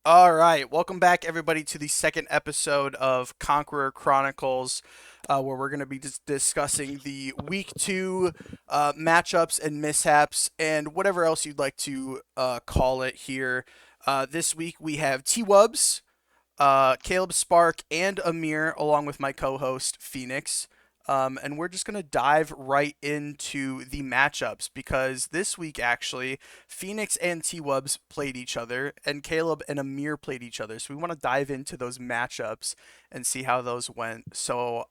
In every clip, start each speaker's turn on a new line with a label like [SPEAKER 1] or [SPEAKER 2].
[SPEAKER 1] All right, welcome back, everybody, to the second episode of Conqueror Chronicles, where we're going to be discussing the Week 2 matchups and mishaps and whatever else you'd like to call it here. This week we have Twubz, KalebSpark, and Ameer, along with my co host, Phoenix. And we're just going to dive right into the matchups because this week, actually, Phoenix and T-Wubs played each other, and Caleb and Ameer played each other. So we want to dive into those matchups and see how those went. So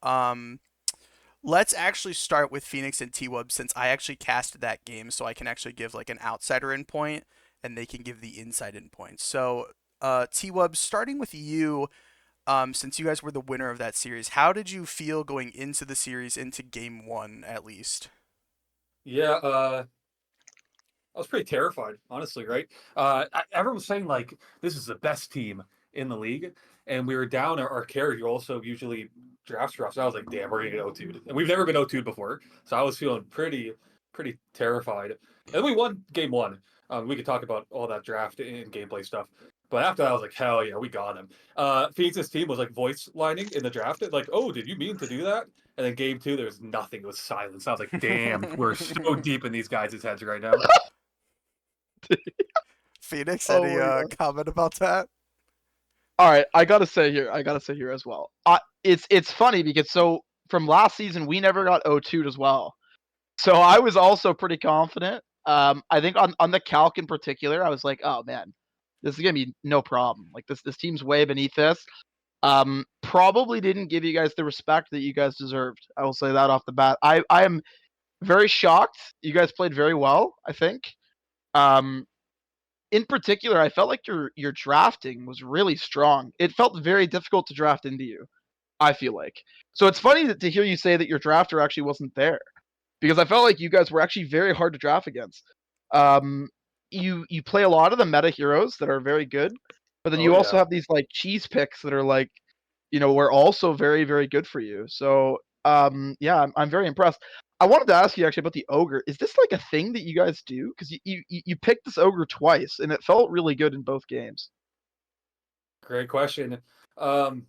[SPEAKER 1] let's actually start with Phoenix and T-Wubs since I actually casted that game, so I can actually give like an outsider in point, and they can give the inside in point. So T-Wubs, starting with you, since you guys were the winner of that series, how did you feel going into the series, into game one at least?
[SPEAKER 2] Yeah, I was pretty terrified, honestly, right? Everyone was saying like this is the best team in the league, and we were down our carry who also usually drafts for us. So I was like, damn, we're gonna get O2'd. And we've never been O2'd before. So I was feeling pretty terrified. And then we won game one. We could talk about all that draft and gameplay stuff. But after that, I was like, hell yeah, we got him. Phoenix's team was like voice lining in the draft. Like, oh, did you mean to do that? And then game two, there was nothing. It was silence. I was like, damn, we're so deep in these guys' heads right now.
[SPEAKER 1] Phoenix,
[SPEAKER 3] Oh
[SPEAKER 1] any
[SPEAKER 3] my god.
[SPEAKER 1] comment about that?
[SPEAKER 3] All right, I gotta say here as well. It's funny because from last season we never got O2'd as well. So I was also pretty confident. I think on the calc in particular, I was like, oh man, this is gonna be no problem. Like this team's way beneath this. Probably didn't give you guys the respect that you guys deserved. I will say that off the bat. I am very shocked. You guys played very well, I think. Um, in particular, I felt like your drafting was really strong. It felt very difficult to draft into you, I feel like. So it's funny to hear you say that your drafter actually wasn't there because I felt like you guys were actually very hard to draft against. Um, you play a lot of the meta heroes that are very good, but then
[SPEAKER 2] Oh
[SPEAKER 3] you also
[SPEAKER 2] yeah.
[SPEAKER 3] have these like cheese picks that are like, were also very very good for you. So yeah, I'm very impressed. I wanted to ask you actually about the ogre. Is this like a thing that you guys do? Because you picked this ogre twice, and it felt really good in both games.
[SPEAKER 2] Great question. Um,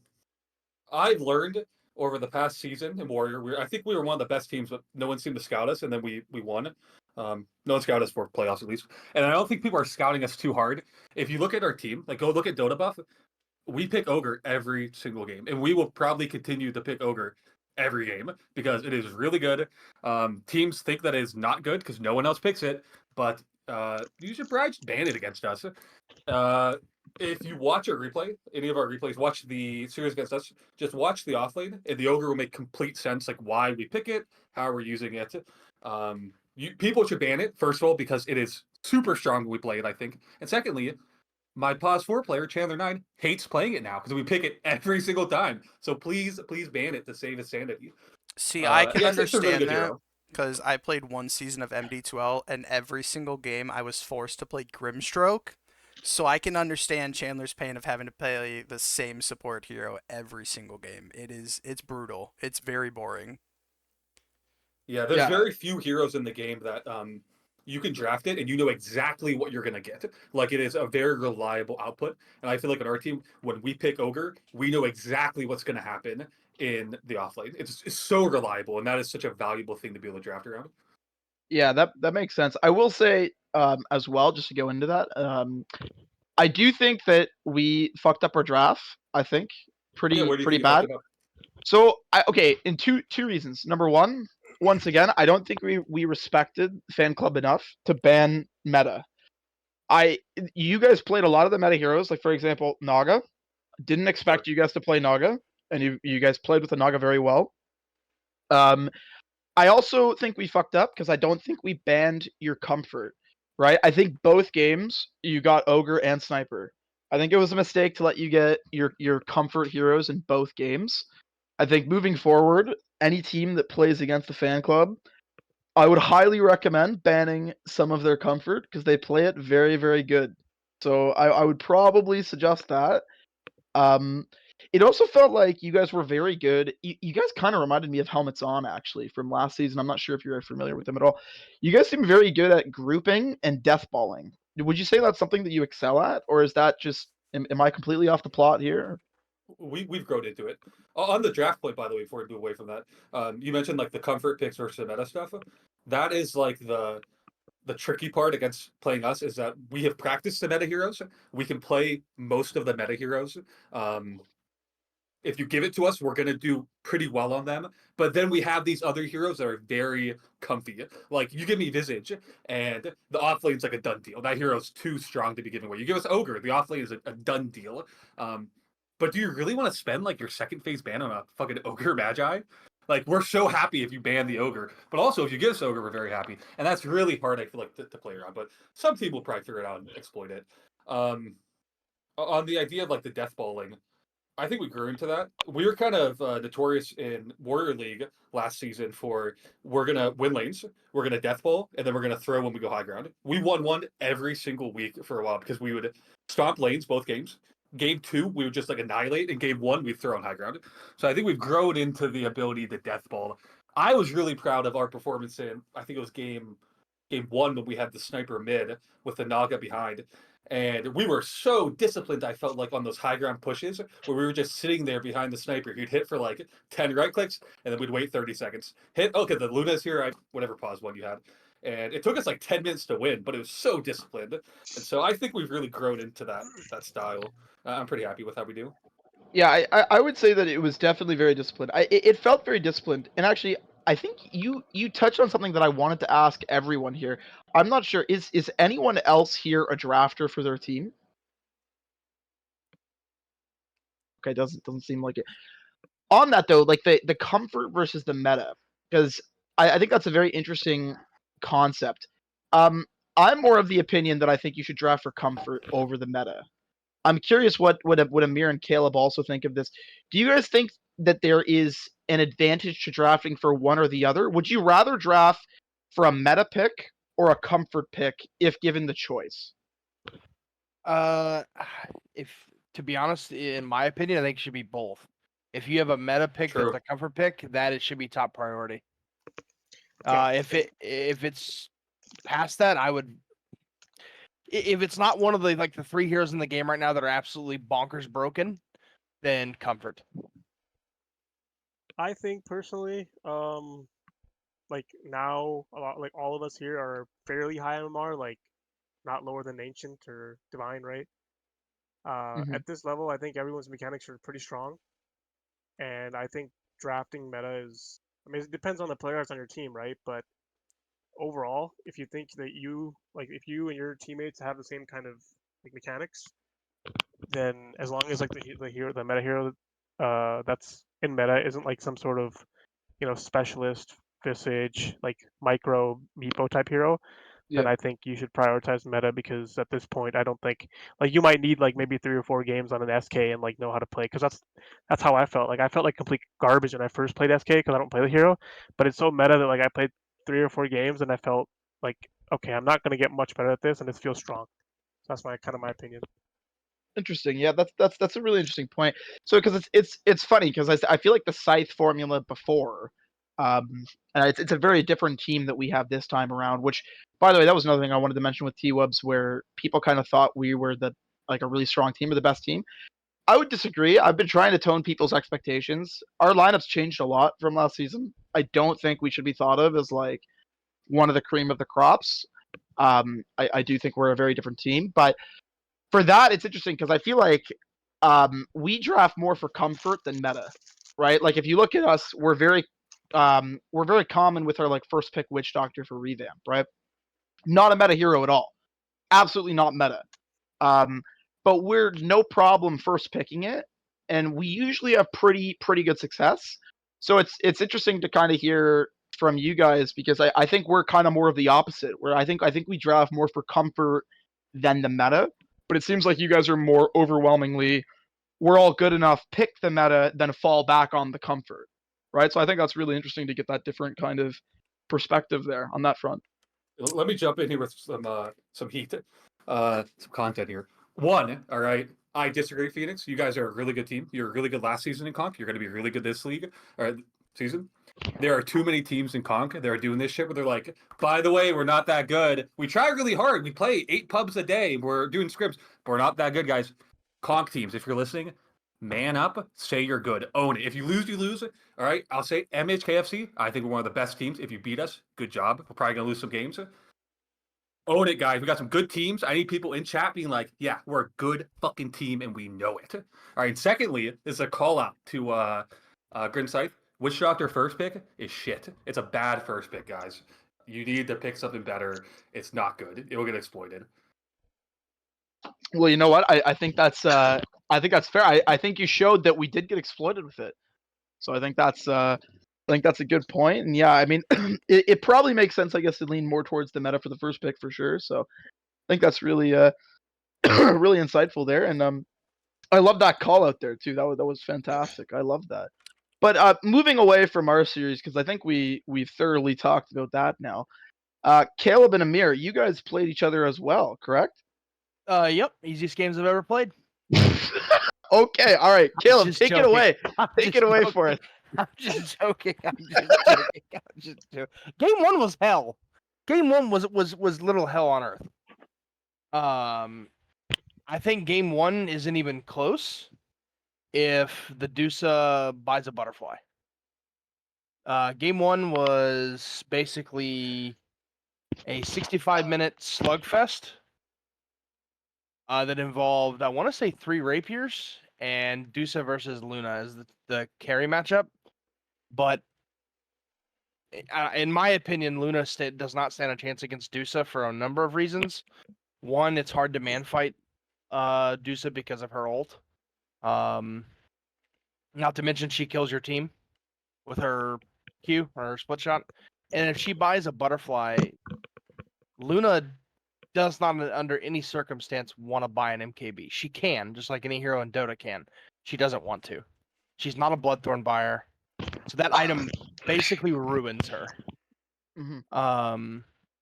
[SPEAKER 2] I've learned over the past season in Warrior, I think we were one of the best teams, but no one seemed to scout us, and then we won. No one scouted us for playoffs at least, and I don't think people are scouting us too hard. If you look at our team, like go look at Dota Buff, we pick Ogre every single game, and we will probably continue to pick Ogre every game because it is really good. Teams think that it is not good because no one else picks it, but you should probably just ban it against us. Uh, if you watch a replay, any of our replays, watch the series against us, just watch the offlane, and the Ogre will make complete sense, like why we pick it, how we're using it. People should ban it, first of all, because it is super strong when we play it, I think. And secondly, my pause 4 player, Chandler9, hates playing it now because we pick it every single time. So please ban it to save his sanity.
[SPEAKER 1] See, I can
[SPEAKER 2] Yeah, it's a really
[SPEAKER 1] understand
[SPEAKER 2] good
[SPEAKER 1] that
[SPEAKER 2] hero.
[SPEAKER 1] because I played one season of MD2L, and every single game I was forced to play Grimstroke. So I can understand Chandler's pain of having to play the same support hero every single game. It's brutal. It's very boring.
[SPEAKER 2] Yeah, there's
[SPEAKER 3] Yeah,
[SPEAKER 2] very few heroes in the game that you can draft it and you know exactly what you're gonna get. Like it is a very reliable output. And I feel like on our team, when we pick Ogre, we know exactly what's gonna happen in the offlane. It's so reliable, and that is such a valuable thing to be able to draft around.
[SPEAKER 3] yeah, that makes sense. I will say as well, just to go into that, I do think that we fucked up our draft. I think
[SPEAKER 2] Yeah,
[SPEAKER 3] pretty
[SPEAKER 2] where do you
[SPEAKER 3] pretty
[SPEAKER 2] think you fucked
[SPEAKER 3] bad.
[SPEAKER 2] it up?
[SPEAKER 3] So okay, in two reasons. Number one, once again, I don't think we respected fan club enough to ban meta. I You guys played a lot of the meta heroes, like for example, Naga. Didn't
[SPEAKER 2] Sure.
[SPEAKER 3] expect you guys to play Naga, and you guys played with the Naga very well. Um, I also think we fucked up because I don't think we banned your comfort, right? I think both games you got Ogre and Sniper. I think it was a mistake to let you get your comfort heroes in both games. I think moving forward, any team that plays against the fan club, I would highly recommend banning some of their comfort because they play it very, very good. So I would probably suggest that. Um, it also felt like you guys were very good. You guys kind of reminded me of Helmets On actually from last season. I'm not sure if you're familiar with them at all. You guys seem very good at grouping and deathballing. Would you say that's something that you excel at, or is that just Am I completely off the plot here?
[SPEAKER 2] We've grown into it. On the draft point, by the way, before we move away from that, you mentioned like the comfort picks versus the meta stuff. That is like the tricky part against playing us is that we have practiced the meta heroes. We can play most of the meta heroes. Um, if you give it to us, we're gonna do pretty well on them. But then we have these other heroes that are very comfy. Like you give me Visage, and the offlane's like a done deal. That hero's too strong to be giving away. You give us Ogre, the offlane is a done deal. But do you really want to spend like your second phase ban on a fucking Ogre Magi? Like we're so happy if you ban the Ogre, but also if you give us Ogre, we're very happy, and that's really hard. I feel like to play around, but some team will probably figure it out and exploit it. On the idea of like the death bowling, I think we grew into that. We were kind of notorious in Warrior League last season for we're gonna win lanes, we're gonna death bowl, and then we're gonna throw when we go high ground. We won one every single week for a while because we would stomp lanes both games. Game 2, we would just like annihilate, and game 1, we'd throw on high ground. So I think we've grown into the ability to death ball. I was really proud of our performance in I think it was game 1 when we had the sniper mid with the Naga behind. And we were so disciplined, I felt like, on those high ground pushes where we were just sitting there behind the sniper. He'd hit for like 10 right clicks, and then we'd wait 30 seconds. Hit, okay, the Luna's here, whatever pause one you had. And it took us like 10 minutes to win, but it was so disciplined. And so I think we've really grown into that style. I'm pretty happy with how we do.
[SPEAKER 3] Yeah, I would say that it was definitely very disciplined. It felt very disciplined, and actually, I think you touched on something that I wanted to ask everyone here. I'm not sure is anyone else here a drafter for their team? Okay, doesn't seem like it. On that though, like the comfort versus the meta, because I think that's a very interesting concept. I'm more of the opinion that I think you should draft for comfort over the meta. I'm curious what Ameer and Caleb also think of this. Do you guys think that there is an advantage to drafting for one or the other? Would you rather draft for a meta pick or a comfort pick if given the choice?
[SPEAKER 4] Uh, if to be honest, in my opinion, I think it should be both. If you have a meta pick
[SPEAKER 2] True.
[SPEAKER 4] that's a comfort pick, that it should be top priority. If it's past that, I would. If it's not one of the like the 3 heroes in the game right now that are absolutely bonkers broken, then comfort.
[SPEAKER 5] I think personally, like now a lot like all of us here are fairly high MMR, like not lower than Ancient or Divine, right?
[SPEAKER 3] Mhm.
[SPEAKER 5] At this level, I think everyone's mechanics are pretty strong, and I think drafting meta is. I mean, it depends on the player that's on your team, right? But overall, if you think that if you and your teammates have the same kind of like mechanics, then as long as like the meta hero that's in meta isn't like some sort of specialist visage like micro meepo type hero, then
[SPEAKER 3] Yeah.
[SPEAKER 5] I think you should prioritize meta because at this point I don't think like you might need like maybe 3 or 4 games on an SK and like know how to play because that's how I felt. Like I felt like complete garbage when I first played SK because I don't play the hero, but it's so meta that like I played 3 or 4 games and I felt like okay, I'm not gonna get much better at this and this feels strong. So that's my kind of my opinion.
[SPEAKER 3] Interesting. Yeah, that's a really interesting point. So because it's funny because I feel like the Scythe formula before, um, and it's a very different team that we have this time around. Which, by the way, that was another thing I wanted to mention with Twubz, where people kind of thought we were like a really strong team or the best team. I would disagree. I've been trying to tone people's expectations. Our lineups changed a lot from last season. I don't think we should be thought of as like one of the cream of the crops. I do think we're a very different team, but for that, it's interesting because I feel like we draft more for comfort than meta, right? Like if you look at us, we're very common with our like first pick witch doctor for revamp, right? Not a meta hero at all, absolutely not meta. Um, but we're no problem first picking it, and we usually have pretty good success. So it's interesting to kind of hear from you guys because I think we're kind of more of the opposite, where I think we draft more for comfort than the meta. But it seems like you guys are more overwhelmingly we're all good enough, pick the meta, then fall back on the comfort. Right? So I think that's really interesting to get that different kind of perspective there on that front.
[SPEAKER 2] Let me jump in here with some heat, some content here. One, all right. I disagree, Phoenix. You guys are a really good team. You're really good last season in Conk. You're going to be really good this league or season. There are too many teams in Conk that are doing this shit where they're like, by the way, we're not that good. We try really hard. We play 8 pubs a day. We're doing scripts, but we're not that good, guys. Conk teams, if you're listening, man up, say you're good, own it. If you lose, you lose. All right, I'll say MHKFC. I think we're one of the best teams. If you beat us, good job. We're probably gonna lose some games. Own it, guys. We got some good teams. I need people in chat being like, yeah, we're a good fucking team and we know it. All right. And secondly, this is a call out to Grinsythe. Witch Doctor first pick is shit. It's a bad first pick, guys. You need to pick something better. It's not good. It will get exploited.
[SPEAKER 3] Well, you know what? I think that's fair. I think you showed that we did get exploited with it. So I think that's a good point. And yeah, I mean, it probably makes sense, I guess, to lean more towards the meta for the first pick for sure. So I think that's really really insightful there. And I love that call out there too. That was fantastic. I love that. But moving away from our series, because I think we've thoroughly talked about that now. Caleb and Ameer, you guys played each other as well, correct?
[SPEAKER 4] Yep, easiest games I've ever played.
[SPEAKER 3] Okay, all right, Caleb,
[SPEAKER 4] just
[SPEAKER 3] take it
[SPEAKER 4] joking.
[SPEAKER 3] away.
[SPEAKER 4] I'm
[SPEAKER 3] Take it
[SPEAKER 4] just
[SPEAKER 3] away
[SPEAKER 4] joking.
[SPEAKER 3] for us.
[SPEAKER 4] I'm just joking. I'm just joking. I'm just joking. Game 1 was hell. Game 1 was little hell on earth. I think game 1 isn't even close if the Dusa buys a butterfly. Game 1 was basically a 65-minute slugfest that involved, I want to say, 3 rapiers and Dusa versus Luna as the carry matchup. But in my opinion, Luna does not stand a chance against Dusa for a number of reasons. One, it's hard to man fight Dusa because of her ult. Not to mention she kills your team with her Q or her split shot. And if she buys a butterfly, Luna does not under any circumstance want to buy an MKB. She can, just like any hero in Dota can. She doesn't want to. She's not a Bloodthorn buyer. So that item basically ruins her.
[SPEAKER 3] Mm-hmm.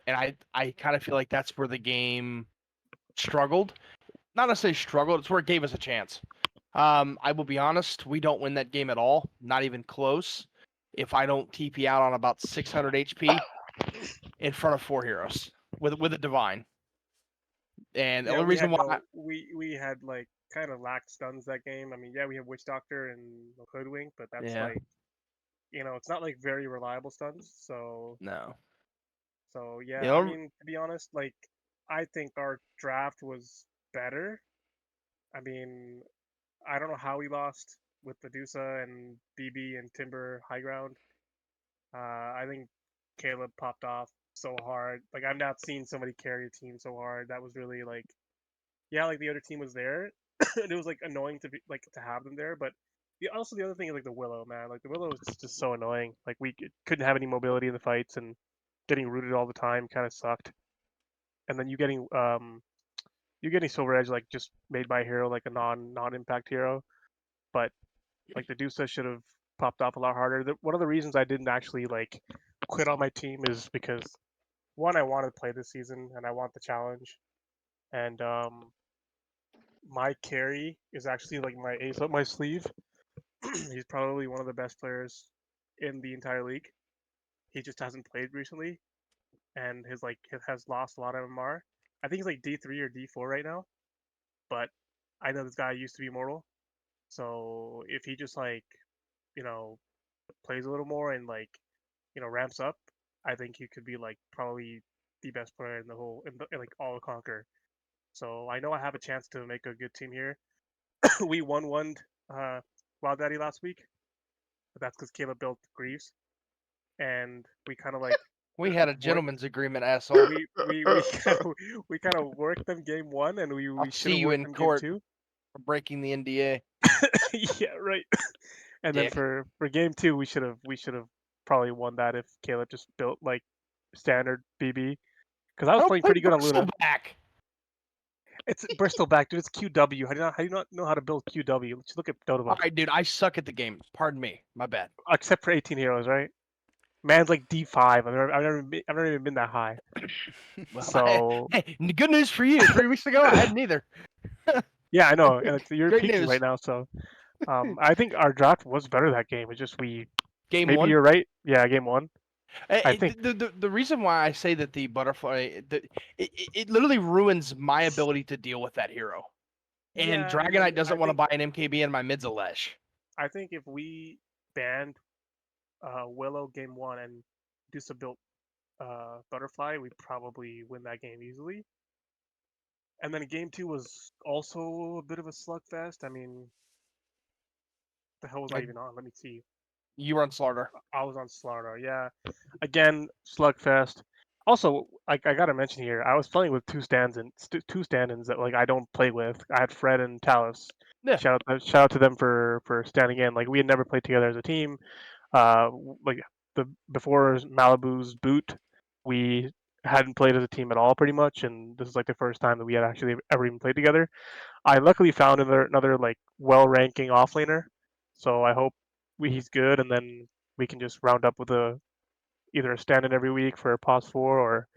[SPEAKER 4] And I kind of feel like that's where the game struggled. Not necessarily struggled, it's where it gave us a chance. I will be honest, we don't win that game at all, not even close, if I don't TP out on about 600 HP in front of 4 heroes with a divine. And the only reason why
[SPEAKER 5] we had like kind of lacked stuns that game. I mean, yeah, we have Witch Doctor and Hoodwink, but that's like, it's not like very reliable stuns. So
[SPEAKER 4] no.
[SPEAKER 5] So yeah, I mean, to be honest, like I think our draft was better. I mean, I don't know how we lost with Medusa and BB and Timber high ground. I think Caleb popped off so hard. Like I've not seen somebody carry a team so hard. That was really like, yeah, like the other team was there, and it was like annoying to be like to have them there. But also the other thing is like the Willow, man. Like the Willow was just so annoying. Like we couldn't have any mobility in the fights, and getting rooted all the time kind of sucked. And then you getting Silver Edge like just made by a hero like a non impact hero, but like the Dusa should have popped off a lot harder. One of the reasons I didn't actually like quit on my team is because one, I wanted to play this season and I want the challenge, and my carry is actually like my ace up my sleeve. He's probably one of the best players in the entire league. He just hasn't played recently, and has lost a lot of MR. I think he's like D3 or D4 right now, but I know this guy used to be immortal. So if he just like, you know, plays a little more and like, ramps up, I think he could be like probably the best player in the whole in like all of Conqueror. So I know I have a chance to make a good team here. We won Wild Daddy last week, but that's because Caleb built Greaves, and we kind of like
[SPEAKER 4] we had a gentleman's agreement, asshole.
[SPEAKER 5] we kind of worked them game 1, and we
[SPEAKER 4] I'll
[SPEAKER 5] should
[SPEAKER 4] see
[SPEAKER 5] have
[SPEAKER 4] you
[SPEAKER 5] worked
[SPEAKER 4] in
[SPEAKER 5] them
[SPEAKER 4] court
[SPEAKER 5] game 2.
[SPEAKER 4] for breaking the NDA.
[SPEAKER 5] Yeah, right. And
[SPEAKER 4] Dick.
[SPEAKER 5] then for game 2, we should have probably won that if Caleb just built like standard BB, because I was playing pretty good on Luna.
[SPEAKER 4] Back.
[SPEAKER 5] It's Bristol back, dude. It's QW. How do you not know how to build QW? Let's look at Dota.
[SPEAKER 4] All right, dude. I suck at the game. Pardon me. My bad.
[SPEAKER 5] Except for 18 heroes, right? Man's like D5. I've never even been that high.
[SPEAKER 4] Well,
[SPEAKER 5] So
[SPEAKER 4] hey, good news for you. 3 weeks ago, I hadn't either.
[SPEAKER 5] yeah, I know, and you're
[SPEAKER 4] Great
[SPEAKER 5] peaking
[SPEAKER 4] news.
[SPEAKER 5] right now. So I think our draft was better that game. It's just
[SPEAKER 4] Game
[SPEAKER 5] maybe
[SPEAKER 4] 1.
[SPEAKER 5] you're right. Yeah, game 1. I think
[SPEAKER 4] The reason why I say that the butterfly it literally ruins my ability to deal with that hero. And
[SPEAKER 5] Yeah, and
[SPEAKER 4] Dragonite
[SPEAKER 5] then
[SPEAKER 4] doesn't want to buy an MKB and my mid's a Lesh.
[SPEAKER 5] I think if we banned Willow game 1 and Dusa built Butterfly, we probably win that game easily. And then game 2 was also a bit of a slugfest. I mean, the hell was I even on? Let me see.
[SPEAKER 4] You were on Slaughter.
[SPEAKER 5] I was on Slardar, yeah. Again, slugfest. Also, I gotta mention here, I was playing with two stand-ins that like I don't play with. I had Fred and Talus.
[SPEAKER 4] Yeah.
[SPEAKER 5] Shout out to them for standing in. Like we had never played together as a team. Like before Malibu's boot, we hadn't played as a team at all pretty much, and this is like the first time that we had actually ever even played together. I luckily found another like well-ranking offlaner, so I hope he's good, and then we can just round up with either a stand-in every week for a pos 4 or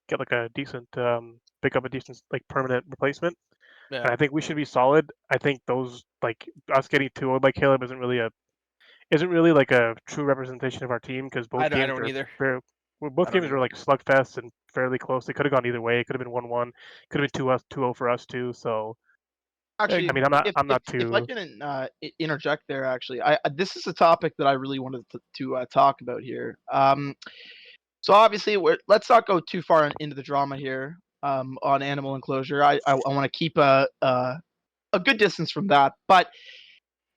[SPEAKER 5] get like a decent pick up a decent like permanent replacement.
[SPEAKER 4] Yeah.
[SPEAKER 5] And I think we should be solid. I think those like us getting 2-0 by Caleb isn't really like a true representation of our team because
[SPEAKER 4] I
[SPEAKER 5] both games
[SPEAKER 4] don't either.
[SPEAKER 5] both
[SPEAKER 4] I don't
[SPEAKER 5] games were
[SPEAKER 4] either.
[SPEAKER 5] like slugfests and fairly close. They could have gone either way. It could have been 1-1. Could have been 2-0 for us too. So
[SPEAKER 3] Actually,
[SPEAKER 5] I mean, I'm not
[SPEAKER 3] if I
[SPEAKER 5] too.
[SPEAKER 3] can interject there, actually, this is a topic that I really wanted to talk about here. So obviously, let's not go too far into the drama here on animal enclosure. I want to keep a good distance from that, but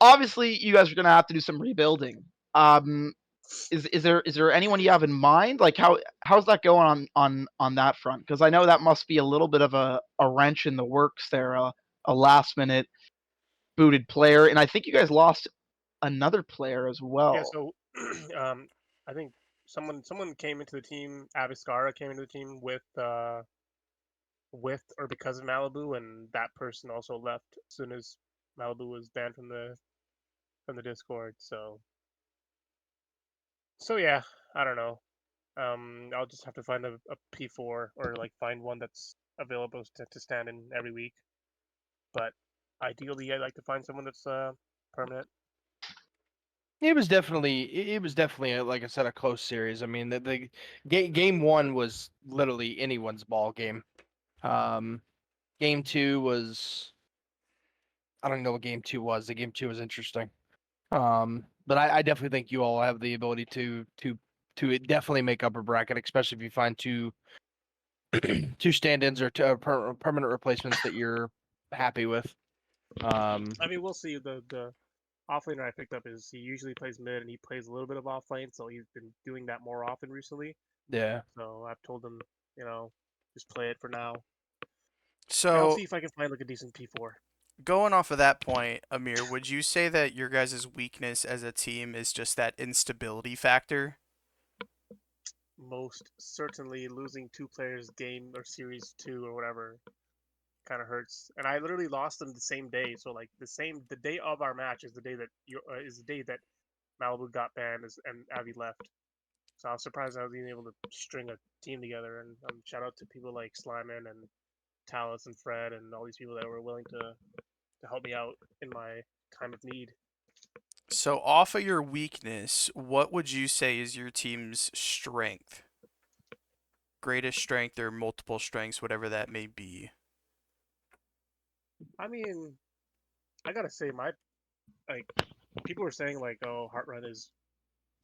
[SPEAKER 3] obviously, you guys are going to have to do some rebuilding. Is there anyone you have in mind? Like how's that going on that front? Because I know that must be a little bit of a wrench in the works there, a last minute booted player, and I think you guys lost another player as
[SPEAKER 5] Yeah.
[SPEAKER 3] well.
[SPEAKER 5] So I think someone came into the team. Aviscara came into the team with or because of Malibu, and that person also left as soon as Malibu was banned from the Discord. So yeah, I don't know. I'll just have to find a P4 or like find one that's available to stand in every week. But ideally, I'd like to find someone that's permanent.
[SPEAKER 4] It was definitely like I said, a close series. I mean, the game 1 was literally anyone's ball game. Game 2 was, I don't know what game 2 was. The game 2 was interesting. But I definitely think you all have the ability to definitely make up a bracket, especially if you find two stand-ins or permanent replacements that you're happy with.
[SPEAKER 5] I mean, we'll see. The offlaner I picked up is he usually plays mid and he plays a little bit of offlane, so he's been doing that more often recently.
[SPEAKER 4] Yeah.
[SPEAKER 5] So I've told him, just play it for now. And I'll
[SPEAKER 1] So
[SPEAKER 5] see if I can find like a decent P4.
[SPEAKER 1] going off of that point, Ameer, would you say that your guys' weakness as a team is just that instability factor?
[SPEAKER 5] Most certainly losing 2 players game or series 2 or whatever kind of hurts. And I literally lost them the same day. So like the day of our match is the day that Malibu got banned and Abby left. So I was surprised I was even able to string a team together. And shout out to people like Slyman and Talus and Fred and all these people that were willing to help me out in my time of need.
[SPEAKER 1] So off of your weakness, what would you say is your team's strength? Greatest strength or multiple strengths, whatever that may be.
[SPEAKER 5] I mean, I gotta say like people were saying like, oh, Heartrun is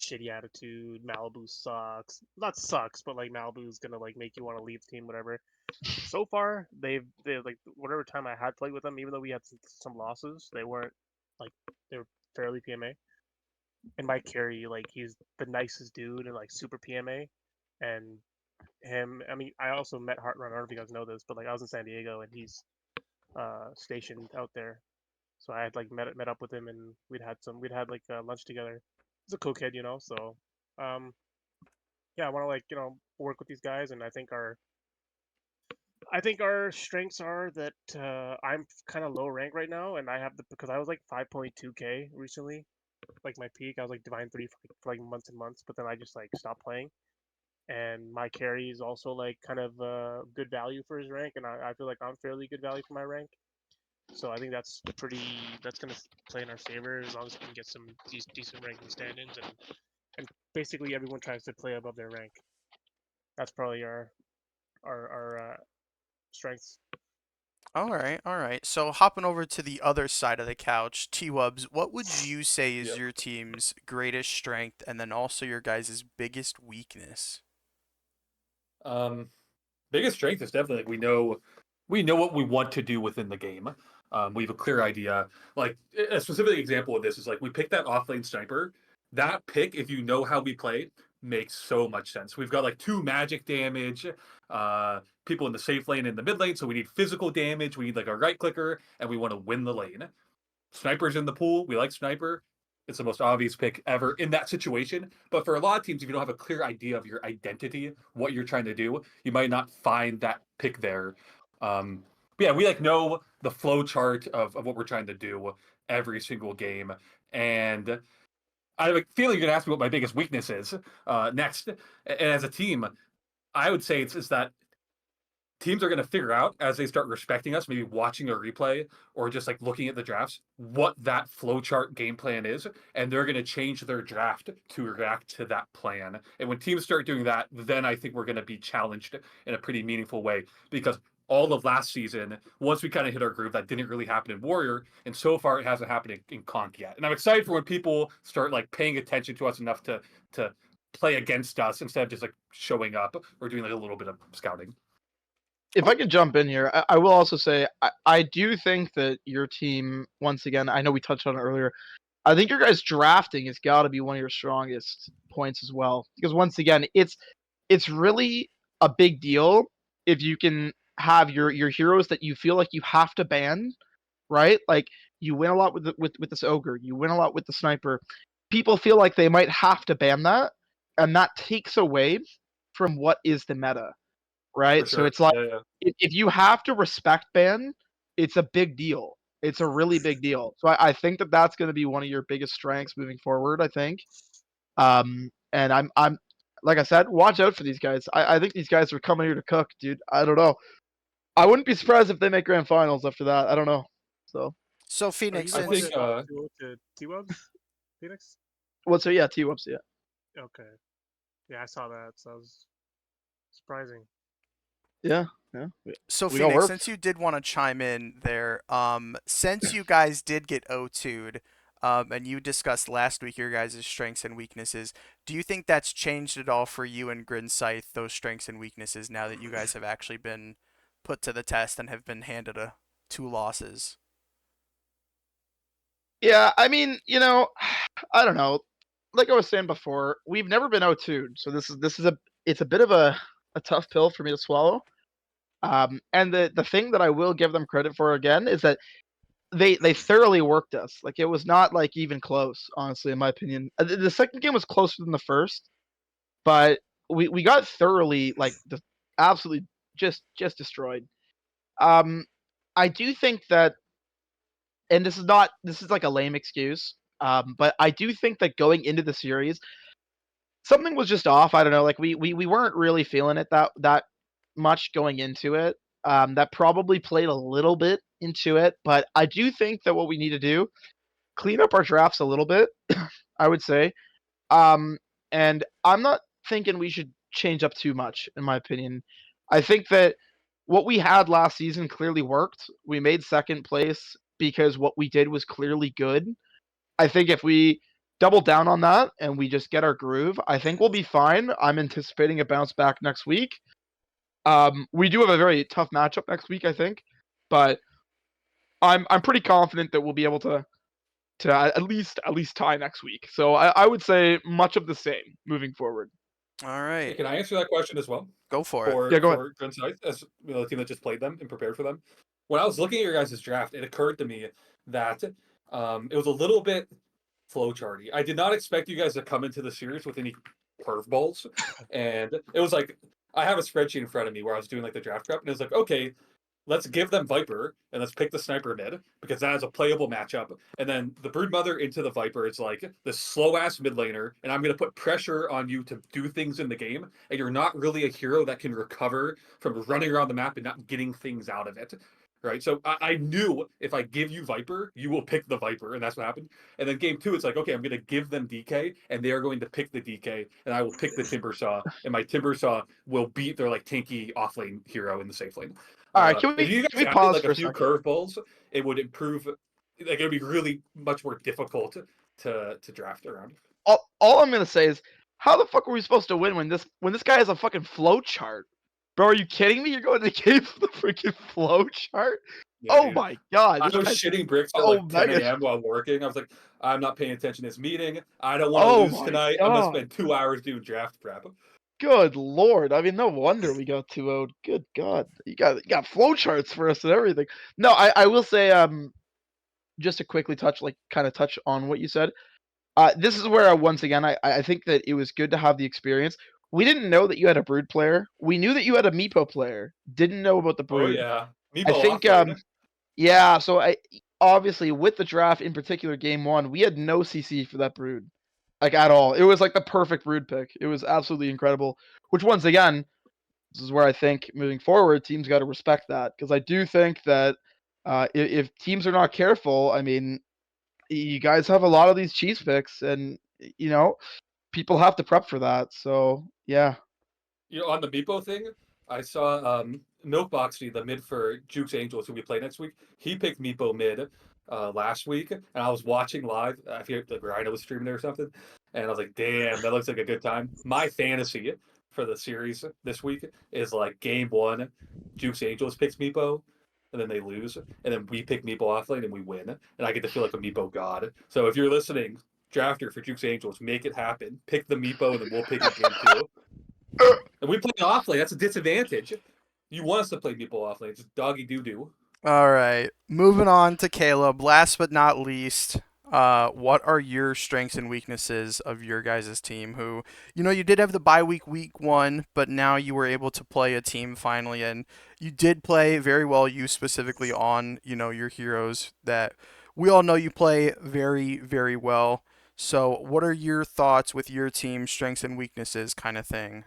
[SPEAKER 5] shitty attitude. Malibu sucks. Not sucks, but like Malibu's gonna like make you want to leave the team, whatever. So far, they like whatever time I had played with them, even though we had some losses, they weren't like they were fairly PMA. And Mike Carey, like he's the nicest dude and like super PMA. And him, I mean, I also met Heartrun. I don't know if you guys know this, but like I was in San Diego and he's stationed out there. So I had like met up with him and we'd had like lunch together. He's a cool kid, So um, yeah, I want to like work with these guys, and I think our strengths are that I'm kind of low rank right now, and I have because I was like 5.2k recently, like my peak. I was like Divine 3 for like months and months, but then I just like stopped playing. And my carry is also like kind of good value for his rank, and I feel like I'm fairly good value for my rank. So I think that's gonna play in our favor as long as we can get some decent ranking stand-ins, and basically everyone tries to play above their rank. That's probably our strengths.
[SPEAKER 1] All right, all right. So hopping over to the other side of the couch, Twubz, what would you say is
[SPEAKER 2] Yep.
[SPEAKER 1] your team's greatest strength and then also your guys' biggest weakness?
[SPEAKER 2] Um, biggest strength is definitely like we know what we want to do within the game. We have a clear idea. Like a specific example of this is like we picked that offlane sniper. That pick, if you know how we play, makes so much sense. We've got like 2 magic damage, people in the safe lane and the mid lane, so we need physical damage. We need like a right clicker, and we want to win the lane. Sniper's in the pool. We like sniper. It's the most obvious pick ever in that situation. But for a lot of teams, if you don't have a clear idea of your identity, what you're trying to do, you might not find that pick there. But yeah, we like know the flow chart of what we're trying to do every single game. And I have a feeling you're gonna ask me what my biggest weakness is next. And as a team, I would say it's that teams are going to figure out as they start respecting us, maybe watching a replay or just like looking at the drafts, what that flowchart game plan is, and they're going to change their draft to react to that plan. And when teams start doing that, then I think we're going to be challenged in a pretty meaningful way because all of last season, once we kind of hit our groove, that didn't really happen in Warrior, and so far it hasn't happened in Conk yet. And I'm excited for when people start like paying attention to us enough to play against us instead of just like showing up or doing like a little bit of scouting.
[SPEAKER 3] If I could jump in here, I will also say I do think that your team, once again, I know we touched on it earlier. I think your guys' drafting has got to be one of your strongest points as well, because once again, it's really a big deal if you can have your heroes that you feel like you have to ban, right? Like you win a lot with this ogre, you win a lot with the sniper. People feel like they might have to ban that, and that takes away from what is the meta,
[SPEAKER 2] For
[SPEAKER 3] right? So
[SPEAKER 2] sure.
[SPEAKER 3] it's like
[SPEAKER 2] Yeah, yeah.
[SPEAKER 3] if you have to respect ban, it's a big deal. It's a really big deal. So I think that that's going to be one of your biggest strengths moving forward. I think. And I'm like I said, watch out for these guys. I think these guys are coming here to cook, dude. I don't know. I wouldn't be surprised if they make grand finals after that. I don't know. So
[SPEAKER 1] So
[SPEAKER 5] Are you
[SPEAKER 1] Phoenix,
[SPEAKER 5] the
[SPEAKER 2] I
[SPEAKER 5] one
[SPEAKER 1] since
[SPEAKER 2] think
[SPEAKER 5] that lost 2-0 to T-Wubs, Phoenix?
[SPEAKER 3] what's so yeah, T-Wubs, yeah.
[SPEAKER 5] Okay. Yeah, I saw that, so that was surprising.
[SPEAKER 3] Yeah, yeah.
[SPEAKER 1] so
[SPEAKER 3] We got
[SPEAKER 1] Phoenix,
[SPEAKER 3] work.
[SPEAKER 1] since you did want to chime in there, since you guys did get O2'd, and you discussed last week your guys' strengths and weaknesses, do you think that's changed at all for you and Grinsyth, those strengths and weaknesses, now that you guys have actually been put to the test and have been handed 2 losses?
[SPEAKER 3] Yeah, I mean, I don't know. Like I was saying before, we've never been O2'd, so this is it's a bit of a tough pill for me to swallow. And the thing that I will give them credit for again is that they thoroughly worked us. Like it was not like even close, honestly, in my opinion. The second game was closer than the first, but we got thoroughly like absolutely just destroyed. Um, I do think that, and this is like a lame excuse. But I do think that going into the series, something was just off. I don't know. Like we weren't really feeling it that much going into it. That probably played a little bit into it, but I do think that what we need to do, clean up our drafts a little bit, I would say. Um, and I'm not thinking we should change up too much, in my opinion. I think that what we had last season clearly worked. We made second place because what we did was clearly good. I think if we double down on that and we just get our groove, I think we'll be fine. I'm anticipating a bounce back next week. We do have a very tough matchup next week, I think, but I'm pretty confident that we'll be able to at least tie next week. So I would say much of the same moving forward.
[SPEAKER 1] All
[SPEAKER 2] Hey,
[SPEAKER 1] right,
[SPEAKER 2] can I answer that question as well?
[SPEAKER 1] go for it.
[SPEAKER 3] Yeah, go ahead.
[SPEAKER 2] For Gunsight, as the team that just played them and prepared for them. When I was looking at your guys' draft, it occurred to me that it was a little bit flowcharty. I did not expect you guys to come into the series with any curveballs, and it was like I have a spreadsheet in front of me where I was doing like the draft prep, and it was like, okay, let's give them Viper and let's pick the sniper mid because that is a playable matchup. And then the Broodmother into the Viper is like the slow ass mid laner, and I'm gonna put pressure on you to do things in the game, and you're not really a hero that can recover from running around the map and not getting things out of it. Right. So I knew if I give you Viper, you will pick the Viper, and that's what happened. And then game two, it's like, okay, I'm gonna give them DK, and they are going to pick the DK, and I will pick the Timbersaw, and my Timbersaw will beat their like tanky offlane hero in the safe lane.
[SPEAKER 3] All right, can
[SPEAKER 2] If
[SPEAKER 3] we
[SPEAKER 2] you
[SPEAKER 3] can
[SPEAKER 2] guys
[SPEAKER 3] we
[SPEAKER 2] added
[SPEAKER 3] pause
[SPEAKER 2] like
[SPEAKER 3] for
[SPEAKER 2] a
[SPEAKER 3] a
[SPEAKER 2] few
[SPEAKER 3] second?
[SPEAKER 2] curveballs, it would improve. Like it would be really much more difficult to draft around.
[SPEAKER 3] All I'm gonna say is, how the fuck are we supposed to win when this guy has a fucking flow chart? Bro, are you kidding me? You're going to the game for the freaking flow chart?
[SPEAKER 2] Yeah,
[SPEAKER 3] Oh
[SPEAKER 2] dude.
[SPEAKER 3] my god,
[SPEAKER 2] I
[SPEAKER 3] this
[SPEAKER 2] was
[SPEAKER 3] guy's
[SPEAKER 2] shitting bricks at like 10
[SPEAKER 3] mega.
[SPEAKER 2] a.m. while working. I was like, I'm not paying attention to this meeting. I don't want to
[SPEAKER 3] Oh
[SPEAKER 2] lose
[SPEAKER 3] my
[SPEAKER 2] tonight. I'm gonna
[SPEAKER 3] god.
[SPEAKER 2] spend 2 hours doing draft prep.
[SPEAKER 3] Good lord. I mean, no wonder we got 2-0. Good god. You got flow charts for us and everything. No, I will say just to quickly touch on what you said. This is where once again I think that it was good to have the experience. We didn't know that you had a brood player. We knew that you had a Meepo player. Didn't know about the
[SPEAKER 2] Oh
[SPEAKER 3] brood.
[SPEAKER 2] yeah,
[SPEAKER 3] I
[SPEAKER 2] Meepo
[SPEAKER 3] think
[SPEAKER 2] offlane.
[SPEAKER 3] yeah, so I obviously with the draft in particular game 1, we had no CC for that brood. Like at all. It was like the perfect brood pick. It was absolutely incredible. Which once again, this is where I think moving forward teams got to respect that because I do think that if teams are not careful, I mean, you guys have a lot of these cheese picks and you know, people have to prep for that. So, yeah.
[SPEAKER 2] You know, on the Meepo thing, I saw Milkboxy, the mid for Jukes Angels, who we play next week. He picked Meepo mid last week, and I was watching live. I forget like Rhino was streaming it or something, and I was like, "Damn, that looks like a good time." My fantasy for the series this week is like game 1, Jukes Angels picks Meepo, and then they lose, and then we pick Meepo offlane and we win, and I get to feel like a Meepo god. So if you're listening, drafter for Jukes Angels, make it happen. Pick the Meepo, and then we'll pick it game 2. And we play off lane. That's a disadvantage. You want us to play people off lane. Just doggy doo doo.
[SPEAKER 1] All right, moving on to Caleb. Last but not least, what are your strengths and weaknesses of your guys' team? Who, you did have the bye week 1, but now you were able to play a team finally, and you did play very well. You specifically on, your heroes that we all know you play very, very well. So, what are your thoughts with your team strengths and weaknesses, kind of thing?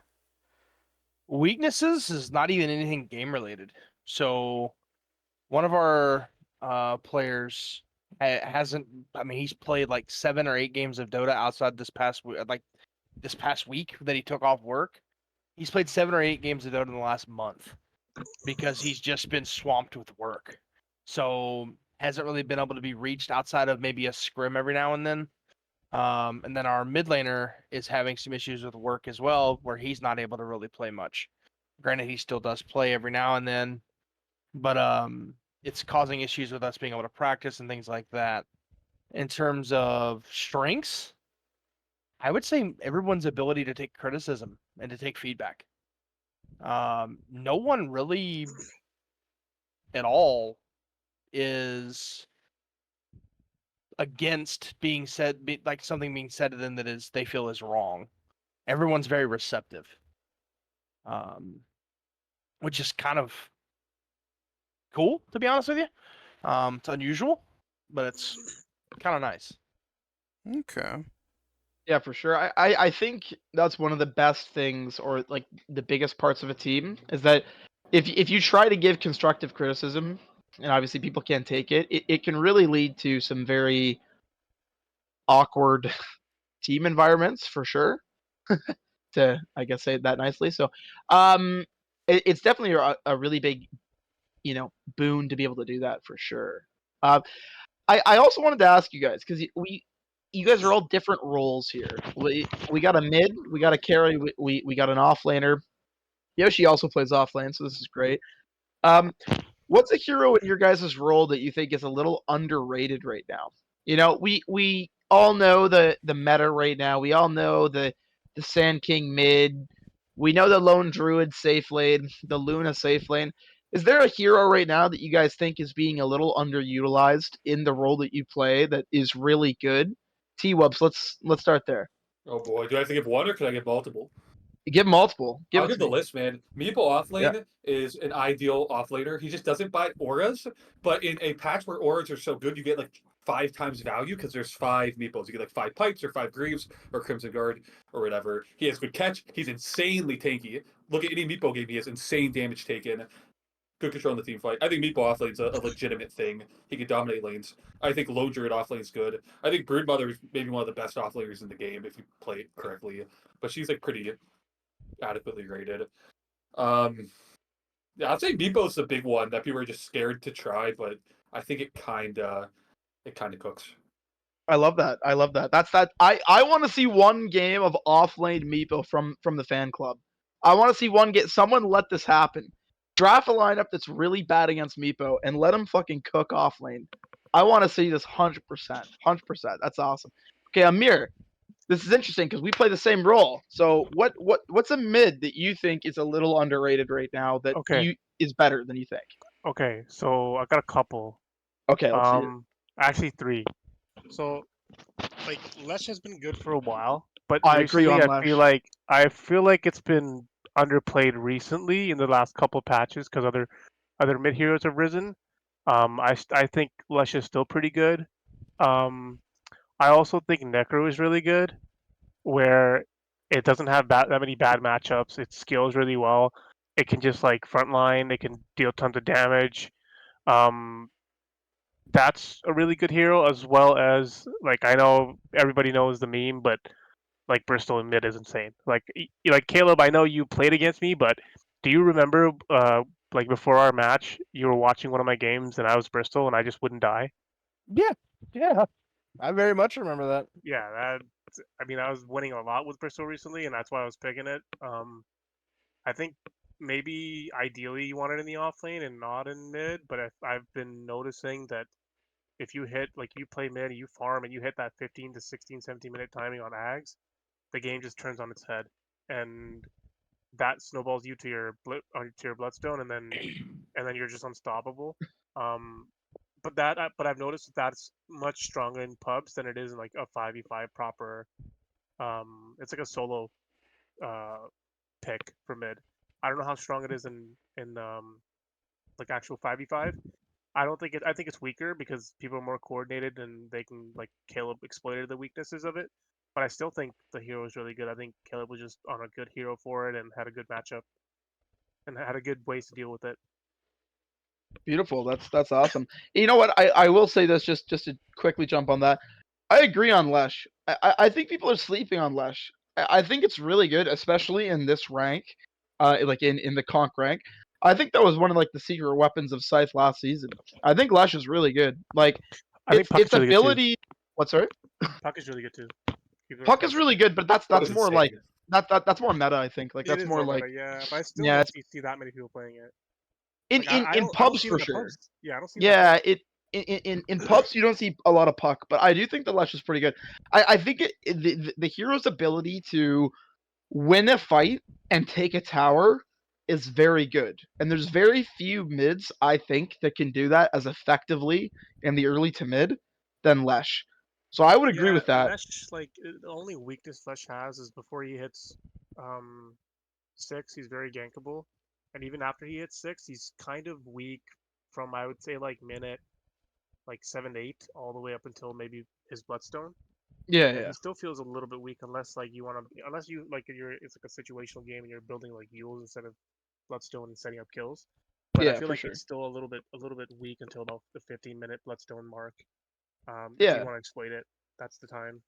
[SPEAKER 4] Weaknesses is not even anything game related. So one of our players hasn't. I mean, he's played like 7 or 8 games of Dota outside this past week that he took off work. He's played 7 or 8 games of Dota in the last month because he's just been swamped with work. So hasn't really been able to be reached outside of maybe a scrim every now and then. And then our mid laner is having some issues with work as well, where he's not able to really play much. Granted, he still does play every now and then, but it's causing issues with us being able to practice and things like that. In terms of strengths, I would say everyone's ability to take criticism and to take feedback. No one really at all is against being said, like something being said to them that is they feel is wrong. Everyone's very receptive, um, which is kind of cool to be honest with you. It's unusual, but it's kind of nice.
[SPEAKER 1] Okay.
[SPEAKER 3] Yeah, for sure. I think that's one of the best things or like the biggest parts of a team is that if you try to give constructive criticism and obviously people can't take it can really lead to some very awkward team environments for sure. To I guess say that nicely. So it's definitely a really big, boon to be able to do that for sure. Um I also wanted to ask you guys because you guys are all different roles here. We got a mid, we got a carry, we got an offlaner. Yoshi also plays offlane, so this is great. Um, what's a hero in your guys' role that you think is a little underrated right now? We all know the meta right now. We all know the Sand King mid. We know the Lone Druid safe lane, the Luna safe lane. Is there a hero right now that you guys think is being a little underutilized in the role that you play that is really good? Twubz, let's start there.
[SPEAKER 2] Oh boy, do I have to give one or can I give multiple?
[SPEAKER 3] Give multiple. Give
[SPEAKER 2] I'll
[SPEAKER 3] it
[SPEAKER 2] give
[SPEAKER 3] to
[SPEAKER 2] the
[SPEAKER 3] me.
[SPEAKER 2] list, man. Meepo
[SPEAKER 3] Yeah.
[SPEAKER 2] offlane is an ideal offlaner. He just doesn't buy auras, but in a patch where auras are so good, you get like 5 times value because there's 5 Meepos. You get like 5 Pipes or 5 Greaves or Crimson Guard or whatever. He has good catch. He's insanely tanky. Look at any Meepo game, he has insane damage taken. Good control in the team fight. I think Meepo offlane's a legitimate thing. He can dominate lanes. I think Low Druid offlane's good. I think Broodmother is maybe one of the best offlaners in the game if you play it correctly. But she's like pretty adequately rated. Um, Yeah, I'd say Meepo's the big one that people are just scared to try, but I think it kind of cooks.
[SPEAKER 3] I love that. I love that. That's that. I want to see one game of off lane Meepo from the fan club. I want to see one get someone let this happen. Draft a lineup that's really bad against Meepo and let him fucking cook off lane. I want to see this 100%. 100%. That's awesome. Okay, Ameer, this is interesting because we play the same role. So what's a mid that you think is a little underrated right now that
[SPEAKER 5] Okay.
[SPEAKER 3] is better than you think?
[SPEAKER 5] Okay, so I got a couple.
[SPEAKER 3] Okay, let's see it.
[SPEAKER 5] Actually three. So like Lesh has been good for a while, but
[SPEAKER 3] I agree
[SPEAKER 5] recently
[SPEAKER 3] on
[SPEAKER 5] I feel like it's been underplayed recently in the last couple patches because other mid heroes have risen. I think Lesh is still pretty good. Um, I also think Necro is really good, where it doesn't have that many bad matchups. It scales really well. It can just like frontline. It can deal tons of damage. Um, that's a really good hero, as well as like I know everybody knows the meme, but like Bristol in mid is insane. Like Caleb, I know you played against me, but do you remember like before our match, you were watching one of my games and I was Bristol and I just wouldn't die?
[SPEAKER 4] Yeah, yeah. I very much remember that.
[SPEAKER 5] Yeah, I mean I was winning a lot with Bristol recently, and that's why I was picking it. I think maybe ideally you want it in the off lane and not in mid, but I've been noticing that if you hit like you play mid, you farm, and you hit that 15 to 16, 17 minute timing on Ags, the game just turns on its head, and that snowballs you to your bloodstone, and then you're just unstoppable. Um, but I've noticed that's much stronger in pubs than it is in like a 5v5 proper. It's like a solo uh pick for mid. I don't know how strong it is in like actual 5v5. I think it's weaker because people are more coordinated and they can like Caleb exploited the weaknesses of it. But I still think the hero is really good. I think Caleb was just on a good hero for it and had a good matchup and had a good ways to deal with it.
[SPEAKER 3] Beautiful. That's awesome. You know what? I will say this just to quickly jump on that. I agree on Lesh. I think people are sleeping on Lesh. I think it's really good, especially in this rank, like in the conk rank. I think that was one of like the secret weapons of Scythe last season. I think Lesh is really good. Like
[SPEAKER 5] I think Puck
[SPEAKER 3] its
[SPEAKER 5] is really good too.
[SPEAKER 3] ability. What's sorry?
[SPEAKER 5] Puck is really good too.
[SPEAKER 3] Puck is really good, but that's
[SPEAKER 2] That was
[SPEAKER 3] more
[SPEAKER 2] insane.
[SPEAKER 3] like that's more meta. I think like
[SPEAKER 5] It
[SPEAKER 3] that's
[SPEAKER 5] is
[SPEAKER 3] more
[SPEAKER 5] more
[SPEAKER 3] like
[SPEAKER 5] meta, yeah, but I still
[SPEAKER 3] yeah.
[SPEAKER 5] don't
[SPEAKER 3] It's
[SPEAKER 5] see that many people playing it.
[SPEAKER 3] in
[SPEAKER 5] Like
[SPEAKER 3] in in
[SPEAKER 5] I don't
[SPEAKER 3] pubs
[SPEAKER 5] see it
[SPEAKER 3] for
[SPEAKER 5] in the
[SPEAKER 3] sure.
[SPEAKER 5] pubs. Yeah, I don't see it in the
[SPEAKER 3] Yeah,
[SPEAKER 5] pubs.
[SPEAKER 3] in pubs you don't see a lot of puck, but I do think the Lesh is pretty good. I think the hero's ability to win a fight and take a tower is very good, and there's very few mids I think that can do that as effectively in the early to mid than Lesh. So I would agree
[SPEAKER 5] Yeah,
[SPEAKER 3] with that.
[SPEAKER 5] Lesh, like the only weakness Lesh has is before he hits um 6, he's very gankable, and even after he hits 6, he's kind of weak from I would say like minute like 7 to 8 all the way up until maybe his Bloodstone,
[SPEAKER 3] Yeah,
[SPEAKER 5] and
[SPEAKER 3] yeah,
[SPEAKER 5] he still feels a little bit weak unless like you want to unless you like you're it's like a situational game and you're building like Yules instead of Bloodstone and setting up kills. But I
[SPEAKER 3] yeah,
[SPEAKER 5] feel
[SPEAKER 3] for
[SPEAKER 5] like
[SPEAKER 3] sure.
[SPEAKER 5] it's still a little bit weak until about the 15-minute Bloodstone mark. If you
[SPEAKER 3] Yeah.
[SPEAKER 5] want to exploit it, that's the time.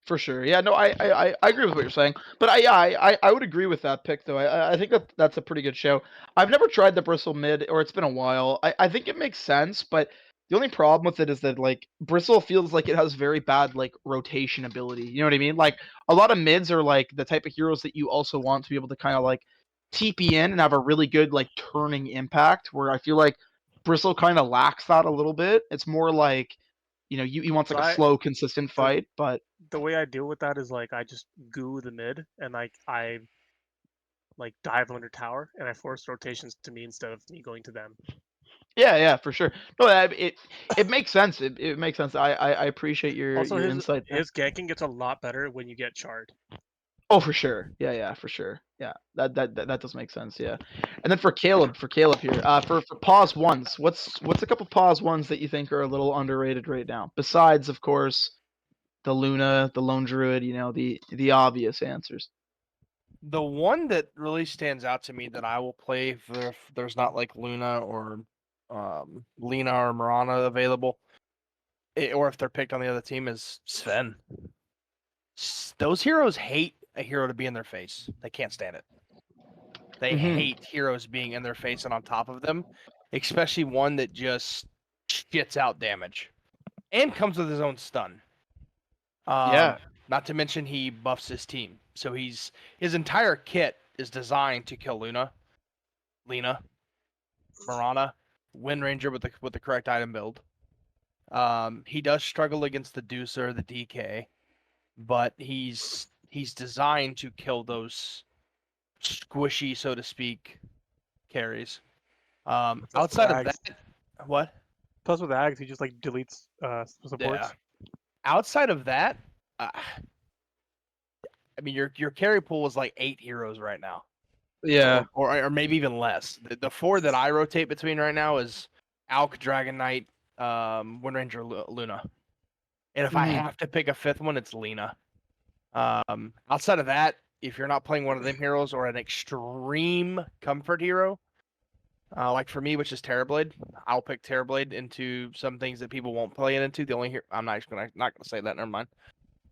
[SPEAKER 3] For sure. Yeah, no, I agree with what you're saying. But I would agree with that pick though. I think that's a pretty good show. I've never tried the Bristle mid, or it's been a while. I think it makes sense, but the only problem with it is that like Bristle feels like it has very bad like rotation ability. You know what I mean? Like a lot of mids are like the type of heroes that you also want to be able to kind of like TP in and have a really good like turning impact. Where I feel like Bristle kind of lacks that a little bit. It's more like you want
[SPEAKER 5] So
[SPEAKER 3] like a
[SPEAKER 5] I
[SPEAKER 3] slow, consistent
[SPEAKER 5] the
[SPEAKER 3] fight, but
[SPEAKER 5] the way I deal with that is like I just goo the mid and like I like dive under tower and I force rotations to me instead of me going to them.
[SPEAKER 3] yeah, yeah, for sure. No, it makes sense. It makes sense. I appreciate
[SPEAKER 5] Also,
[SPEAKER 3] your insight there.
[SPEAKER 5] his ganking gets a lot better when you get charred.
[SPEAKER 3] Oh, for sure. Yeah, yeah, for sure. Yeah, that does make sense. Yeah, and then for Caleb here, for pause ones, what's a couple pause ones that you think are a little underrated right now? Besides, of course, the Luna, the Lone Druid. The obvious answers.
[SPEAKER 4] The one that really stands out to me that I will play if there's not like Luna or Lena or Mirana available, or if they're picked on the other team, is Sven. Those heroes hate a hero to be in their face. They can't stand it. They
[SPEAKER 3] Mhm.
[SPEAKER 4] hate heroes being in their face and on top of them, especially one that just shits out damage and comes with his own stun.
[SPEAKER 3] Yeah.
[SPEAKER 4] Not to mention he buffs his team, so his entire kit is designed to kill Lena, Mirana, Wind Ranger with the correct item build. He does struggle against the Deucer, the DK, but he's designed to kill those squishy, so to speak, carries.
[SPEAKER 5] Plus with
[SPEAKER 4] Outside of that,
[SPEAKER 5] Ags,
[SPEAKER 4] what?
[SPEAKER 5] plus with Ags, he just like deletes supports.
[SPEAKER 4] Yeah. Outside of that, I mean, your carry pool is like 8 heroes right now,
[SPEAKER 3] Yeah.
[SPEAKER 4] or maybe even less. The 4 that I rotate between right now is Alk, Dragon Knight, Wind Ranger, Luna. And if I
[SPEAKER 3] Mhm.
[SPEAKER 4] have to pick a 5th one, it's Lena. Outside of that, if you're not playing one of them heroes or an extreme comfort hero, like for me, which is Terrorblade, I'll pick Terrorblade into some things that people won't play it into. The only hero I'm not gonna say that. Never mind.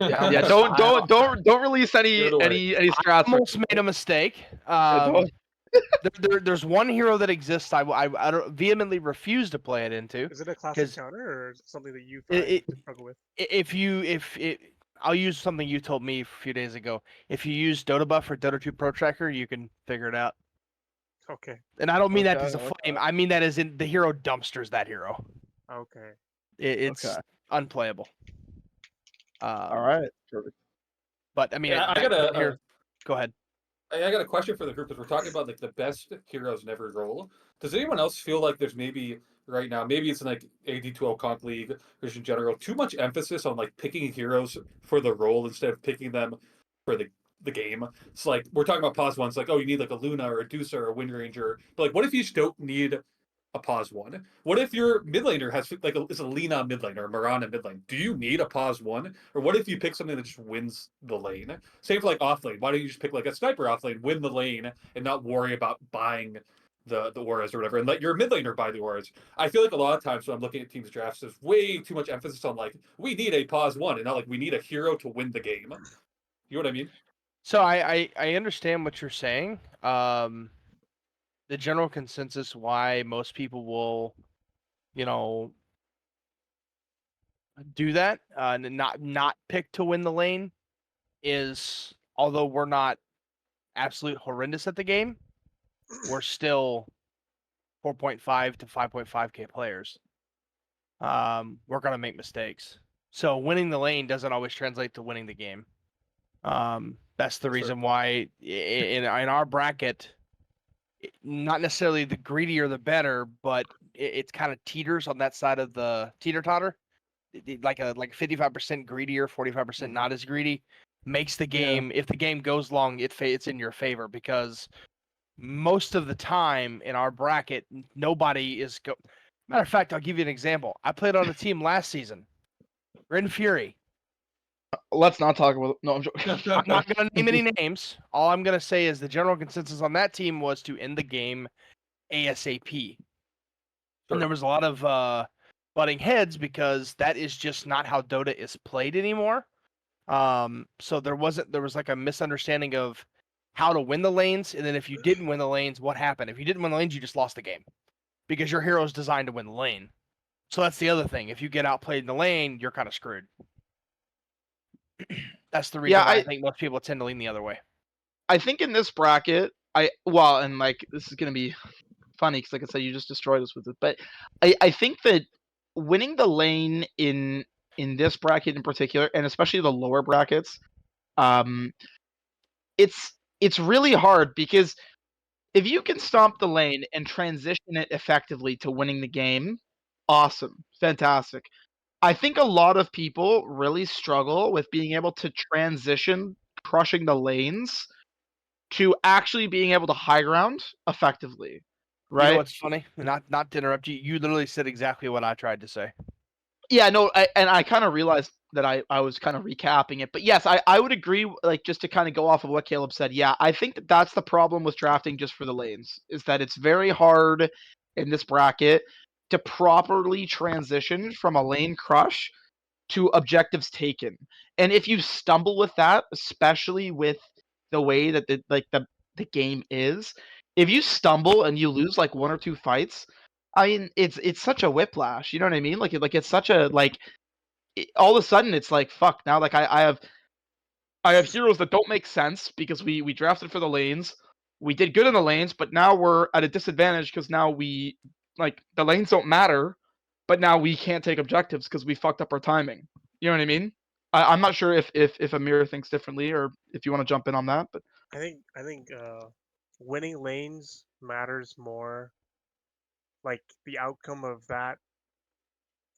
[SPEAKER 3] Yeah. Don't release
[SPEAKER 2] Give it away.
[SPEAKER 3] any
[SPEAKER 4] I
[SPEAKER 3] strats.
[SPEAKER 4] almost made a mistake.
[SPEAKER 3] Don't-
[SPEAKER 4] There's one hero that exists I don't vehemently refuse to play it into
[SPEAKER 5] Is it a classic
[SPEAKER 4] because
[SPEAKER 5] counter or is it something that you find
[SPEAKER 4] it,
[SPEAKER 5] to struggle with?
[SPEAKER 4] if it I'll use something you told me a few days ago. If you use Dota buff or Dota 2 Pro Tracker, you can figure it out.
[SPEAKER 5] Okay.
[SPEAKER 4] And I don't mean that
[SPEAKER 3] Okay,
[SPEAKER 4] as a
[SPEAKER 3] okay.
[SPEAKER 4] flame. I mean that as in the hero dumpsters that hero.
[SPEAKER 5] Okay.
[SPEAKER 4] It's
[SPEAKER 3] Okay.
[SPEAKER 4] unplayable.
[SPEAKER 3] All right. Perfect.
[SPEAKER 4] But I mean,
[SPEAKER 2] Yeah, I
[SPEAKER 4] back
[SPEAKER 2] got
[SPEAKER 4] to the hero. Go ahead.
[SPEAKER 2] I got a question for the group because we're talking about like the best heroes in every role. Does anyone else feel like there's maybe right now, maybe it's in like AD2L Conk League, or just in general, too much emphasis on like picking heroes for the role instead of picking them for the game? It's like we're talking about pause ones, like, oh, you need like a Luna or a Deucer or a Wind Ranger. But like, what if you just don't need a pause one? What if your mid laner has like is a Lina mid lane or a Mirana mid lane? Do you need a pause one? Or what if you pick something that just wins the lane? Same for like off lane. Why don't you just pick like a sniper off lane, win the lane, and not worry about buying the auras or whatever, and let your mid laner buy the auras? I feel like a lot of times when I'm looking at teams drafts, there's way too much emphasis on like we need a pause one, and not like we need a hero to win the game. You know what I mean?
[SPEAKER 4] So I understand what you're saying. The general consensus why most people will, you know, do that and not pick to win the lane is although we're not absolute horrendous at the game, we're still 4.5 to 5.5k players. We're gonna make mistakes. So winning the lane doesn't always translate to winning the game. That's the
[SPEAKER 2] Sure.
[SPEAKER 4] reason why in our bracket, not necessarily the greedier the better, but it's kind of teeters on that side of the teeter totter. Like a 55% greedier, 45% not as greedy makes the game. If the game goes long, it's in your favor because most of the time in our bracket, nobody is go. Matter of fact, I'll give you an example. I played on a team last season, Ren Fury.
[SPEAKER 3] Let's not talk about. No, I'm joking.
[SPEAKER 4] I'm not going to name any names. All I'm going to say is the general consensus on that team was to end the game ASAP. And there was a lot of butting heads because that is just not how Dota is played anymore. So there was like a misunderstanding of how to win the lanes, and then if you didn't win the lanes, what happened? If you didn't win the lanes, you just lost the game because your hero is designed to win the lane. So that's the other thing. If you get outplayed in the lane, you're kind of screwed. That's the reason why I think most people tend to lean the other way.
[SPEAKER 3] I think in this bracket, and like this is gonna be funny because like I said, you just destroyed us with it. But I think that winning the lane in this bracket in particular, and especially the lower brackets, it's really hard because if you can stomp the lane and transition it effectively to winning the game, awesome, fantastic. I think a lot of people really struggle with being able to transition crushing the lanes to actually being able to high ground effectively, right?
[SPEAKER 4] You know what's funny? Not to interrupt you. You literally said exactly what I tried to say.
[SPEAKER 3] Yeah, no, I kind of realized that I was kind of recapping it, but yes, I would agree. Like just to kind of go off of what Caleb said, yeah, I think that that's the problem with drafting just for the lanes is that it's very hard in this bracket to properly transition from a lane crush to objectives taken, and if you stumble with that, especially with the way that the game is, if you stumble and you lose like 1 or 2 fights, I mean, it's such a whiplash. You know what I mean? Like it's such a like all of a sudden it's like fuck now. Like I have heroes that don't make sense because we drafted for the lanes. We did good in the lanes, but now we're at a disadvantage because now we like the lanes don't matter, but now we can't take objectives because we fucked up our timing. You know what I mean? I'm not sure if Ameer thinks differently or if you want to jump in on that, but
[SPEAKER 5] I think winning lanes matters more. Like the outcome of that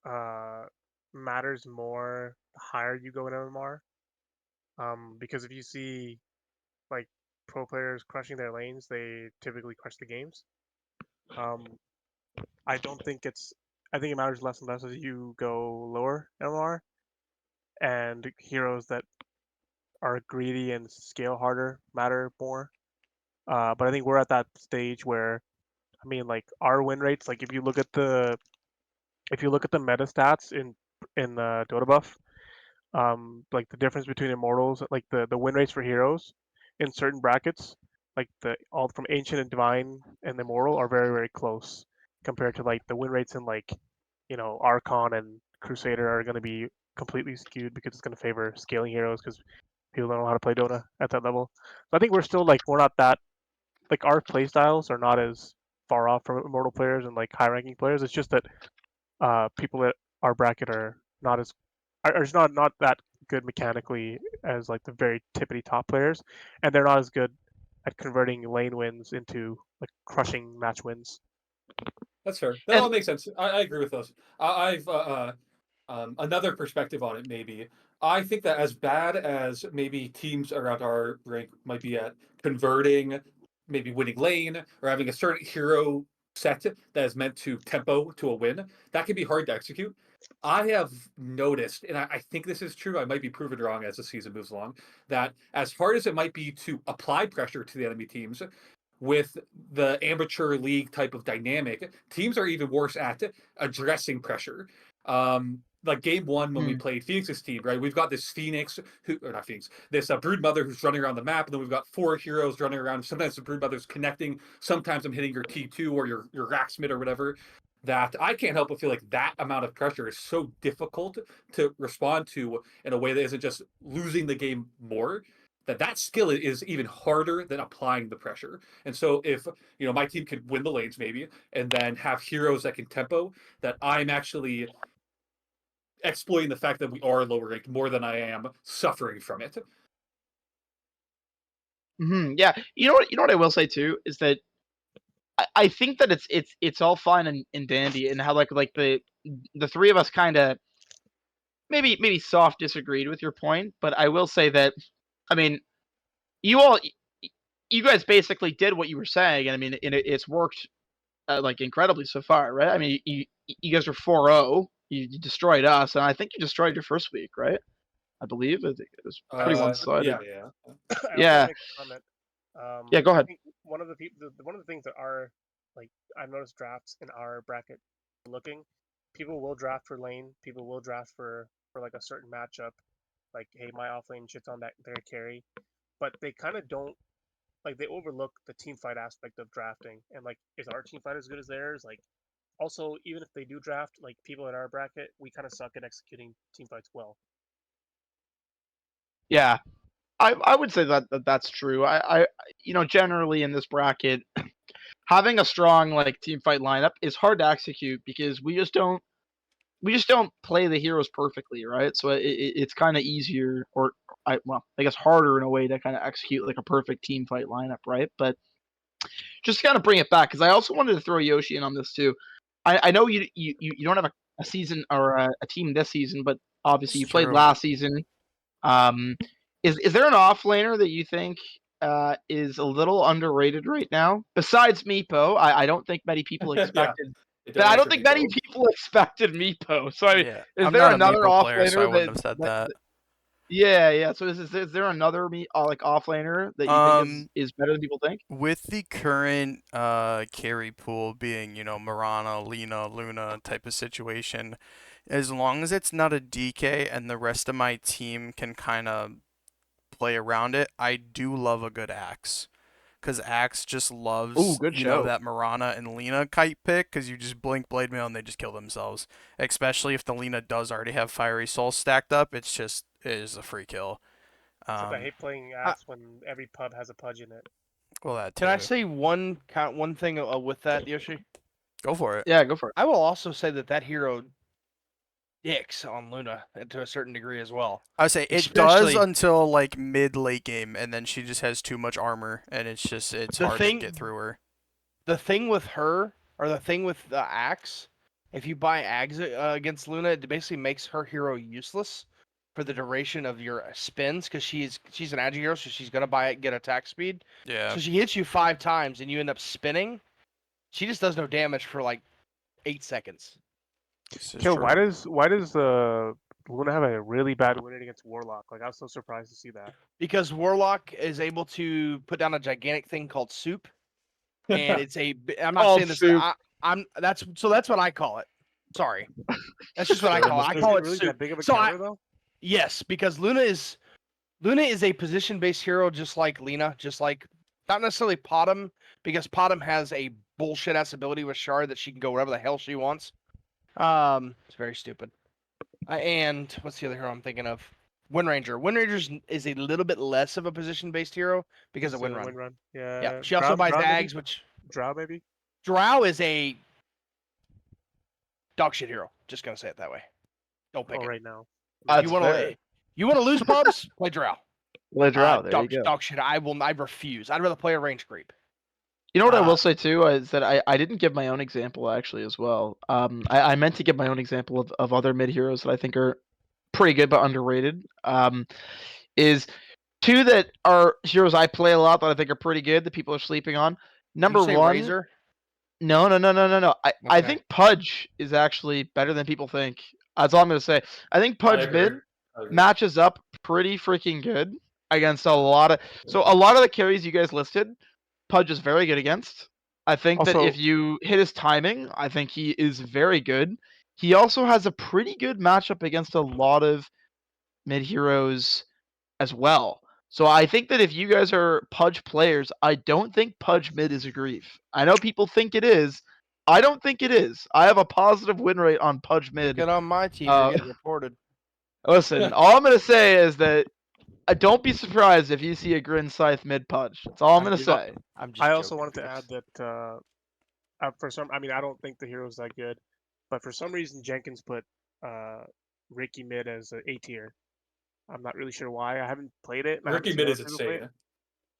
[SPEAKER 5] uh, matters more the higher you go in MMR. Because if you see like pro players crushing their lanes, they typically crush the games. Um, I don't think it's. I think it matters less and less as you go lower MMR, and heroes that are greedy and scale harder matter more. But I think we're at that stage where, I mean, like our win rates. Like if you look at the meta stats in the Dota buff, like the difference between immortals, like the win rates for heroes in certain brackets, like the all from ancient and divine and immortal are very very close compared to like the win rates in like Archon and Crusader are going to be completely skewed because it's going to favor scaling heroes because people don't know how to play Dota at that level. So I think we're still like we're not that like our play styles are not as far off from immortal players and like high ranking players. It's just that people at our bracket are not as are just not that good mechanically as like the very tippity top players, and they're not as good at converting lane wins into like crushing match wins.
[SPEAKER 2] That's fair. That
[SPEAKER 3] and
[SPEAKER 2] all makes sense. I agree with those. I've another perspective on it. Maybe I think that as bad as maybe teams around our rank might be at converting, maybe winning lane or having a certain hero set that is meant to tempo to a win, that can be hard to execute. I have noticed, and I think this is true. I might be proven wrong as the season moves along. That as hard as it might be to apply pressure to the enemy teams, with the amateur league type of dynamic, teams are even worse at addressing pressure. Like game one when we
[SPEAKER 3] hmm,
[SPEAKER 2] played Phoenix's team, right? We've got this Phoenix who, or not Phoenix, this Brood Mother who's running around the map, and then we've got 4 heroes running around. Sometimes the Brood Mother's connecting, sometimes I'm hitting your T2 or your Racksmith or whatever. That I can't help but feel like that amount of pressure is so difficult to respond to in a way that isn't just losing the game more. That skill is even harder than applying the pressure. And so if my team could win the lanes maybe and then have heroes that can tempo, that I'm actually exploiting the fact that we are lower ranked more than I am suffering from it.
[SPEAKER 3] yeah. You know what I will say too is that I think that it's all fine and dandy and how like the three of us kind of maybe soft disagreed with your point, but I will say that I mean you all you guys basically did what you were saying, and I mean it's worked like incredibly so far, right? I mean you guys are 4-0, you destroyed us, and I think you destroyed your first week, right? I believe it was pretty one-sided.
[SPEAKER 2] Yeah.
[SPEAKER 5] I also want
[SPEAKER 3] Yeah,
[SPEAKER 5] to make a comment.
[SPEAKER 3] yeah. Go
[SPEAKER 5] I
[SPEAKER 3] ahead.
[SPEAKER 5] think one of the people, one of the things that are like I've noticed drafts in our bracket looking, people will draft for lane, people will draft for like a certain matchup, like hey my off lane shits on that their carry, but they kind of don't like they overlook the team fight aspect of drafting and like is our team fight as good as theirs? Like also even if they do draft, like people in our bracket, we kind of suck at executing team fights well.
[SPEAKER 3] Yeah, I would say that's true. I generally in this bracket, having a strong like team fight lineup is hard to execute because we just don't play the heroes perfectly, right? So it's kind of easier, or I guess harder in a way to kind of execute like a perfect team fight lineup, right? But just kind of bring it back because I also wanted to throw Yoshi in on this too. I know you don't have a season or a team this season, but obviously
[SPEAKER 1] It's
[SPEAKER 3] you played
[SPEAKER 1] true.
[SPEAKER 3] last season. Um, is there an offlaner that you think is a little underrated right now besides Meepo? I don't think many people
[SPEAKER 2] Yeah.
[SPEAKER 3] expected.
[SPEAKER 2] Don't
[SPEAKER 3] I don't
[SPEAKER 2] answer
[SPEAKER 3] think
[SPEAKER 2] me,
[SPEAKER 3] many
[SPEAKER 2] Bo.
[SPEAKER 3] people expected Meepo. So I mean,
[SPEAKER 1] Yeah,
[SPEAKER 3] is
[SPEAKER 1] I'm
[SPEAKER 3] there
[SPEAKER 1] not a
[SPEAKER 3] another
[SPEAKER 1] Meepo player, so I
[SPEAKER 3] offlaner
[SPEAKER 1] wouldn't have said that.
[SPEAKER 3] yeah, yeah. So is there another like offlaner that you think is
[SPEAKER 1] Um,
[SPEAKER 3] is better than people think?
[SPEAKER 1] with the current carry pool being, Marana, Lena, Luna type of situation, as long as it's not a DK and the rest of my team can kind of play around it, I do love a good axe. because Axe just loves
[SPEAKER 3] Ooh, good show.
[SPEAKER 1] that Mirana and Lena kite pick, because you just blink blade mail and they just kill themselves. Especially if the Lena does already have Fiery Soul stacked up, it is a free kill.
[SPEAKER 5] Except I hate playing Axe when every pub has a Pudge in it.
[SPEAKER 1] Well, that too.
[SPEAKER 4] Can I say one thing with that, Yoshi?
[SPEAKER 1] Go for it.
[SPEAKER 3] Yeah, go for it.
[SPEAKER 4] I will also say that hero dicks on Luna to a certain degree as well.
[SPEAKER 1] I would say it does
[SPEAKER 4] Especially-
[SPEAKER 1] until like mid late game, and then she just has too much armor, and it's
[SPEAKER 4] The
[SPEAKER 1] hard
[SPEAKER 4] thing-
[SPEAKER 1] to get through her.
[SPEAKER 4] The thing with her, or the thing with the Axe, if you buy Axe against Luna, it basically makes her hero useless for the duration of your spins, because she's an agi hero, so she's gonna buy it, get attack speed.
[SPEAKER 1] Yeah.
[SPEAKER 4] So she hits you 5 times, and you end up spinning. She just does no damage for like 8 seconds.
[SPEAKER 1] This is
[SPEAKER 5] Yo,
[SPEAKER 1] true.
[SPEAKER 5] why does Luna have a really bad win rate against Warlock? Like, I was so surprised to see that.
[SPEAKER 4] Because Warlock is able to put down a gigantic thing called soup, and it's a. I'm not
[SPEAKER 3] Called
[SPEAKER 4] saying this.
[SPEAKER 3] soup.
[SPEAKER 4] That's what I call it. Sorry, that's just what I call it. I
[SPEAKER 5] Is
[SPEAKER 4] call
[SPEAKER 5] it
[SPEAKER 4] it
[SPEAKER 5] really
[SPEAKER 4] soup.
[SPEAKER 5] that big of a
[SPEAKER 4] So
[SPEAKER 5] counter though?
[SPEAKER 4] Yes, because Luna is a position-based hero, just like Lena, just like not necessarily Potom, because Potom has a bullshit ass ability with Shard that she can go wherever the hell she wants. It's very stupid. And what's the other hero I'm thinking of? Wind Ranger. Wind Ranger is a little bit less of a position-based hero because of
[SPEAKER 5] It's a
[SPEAKER 4] Wind Run.
[SPEAKER 5] Yeah.
[SPEAKER 4] Yeah. She also buys
[SPEAKER 5] Drow maybe?
[SPEAKER 4] Ags, which
[SPEAKER 5] Drow maybe.
[SPEAKER 4] Drow is a dog shit hero. Just gonna say it that way. Don't pick
[SPEAKER 5] Oh,
[SPEAKER 4] it.
[SPEAKER 5] right now.
[SPEAKER 3] That's
[SPEAKER 4] You want
[SPEAKER 3] fair.
[SPEAKER 4] to lose pubs? Play Drow.
[SPEAKER 3] Ledger out. There you go.
[SPEAKER 4] Dog shit. I refuse. I'd rather play a range creep.
[SPEAKER 3] You know what I
[SPEAKER 4] Uh,
[SPEAKER 3] will say too is that I didn't give my own example actually as well. I meant to give my own example of other mid heroes that I think are pretty good but underrated. Is two that are heroes I play a lot that I think are pretty good that people are sleeping on. Number
[SPEAKER 4] you say
[SPEAKER 3] one,
[SPEAKER 4] Razor?
[SPEAKER 3] no. I
[SPEAKER 4] Okay.
[SPEAKER 3] think Pudge is actually better than people think. That's all I'm gonna say. I think Pudge mid
[SPEAKER 2] I agree.
[SPEAKER 3] matches up pretty freaking good against a lot of the carries you guys listed. Pudge is very good against. I think that
[SPEAKER 5] Also-
[SPEAKER 3] if you hit his timing, I think he is very good. He also has a pretty good matchup against a lot of mid heroes as well. So I think that if you guys are Pudge players, I don't think Pudge mid is a grief. I know people think it is. I don't think it is. I have a positive win rate on Pudge mid.
[SPEAKER 4] Get on my team.
[SPEAKER 3] Uh,
[SPEAKER 4] You're getting reported.
[SPEAKER 3] Listen, all I'm gonna say is that don't be surprised if you see a Grin Scythe mid Pudge. That's all I'm gonna say.
[SPEAKER 4] I'm just
[SPEAKER 5] I also
[SPEAKER 4] joking,
[SPEAKER 5] wanted to
[SPEAKER 4] Felix.
[SPEAKER 5] add that I don't think the hero's that good, but for some reason Jenkins put Ricky mid as an A tier. I'm not really sure why. I haven't played it. and I haven't
[SPEAKER 2] Ricky
[SPEAKER 5] seen
[SPEAKER 2] mid
[SPEAKER 5] other
[SPEAKER 2] is
[SPEAKER 5] people play it.
[SPEAKER 2] insane.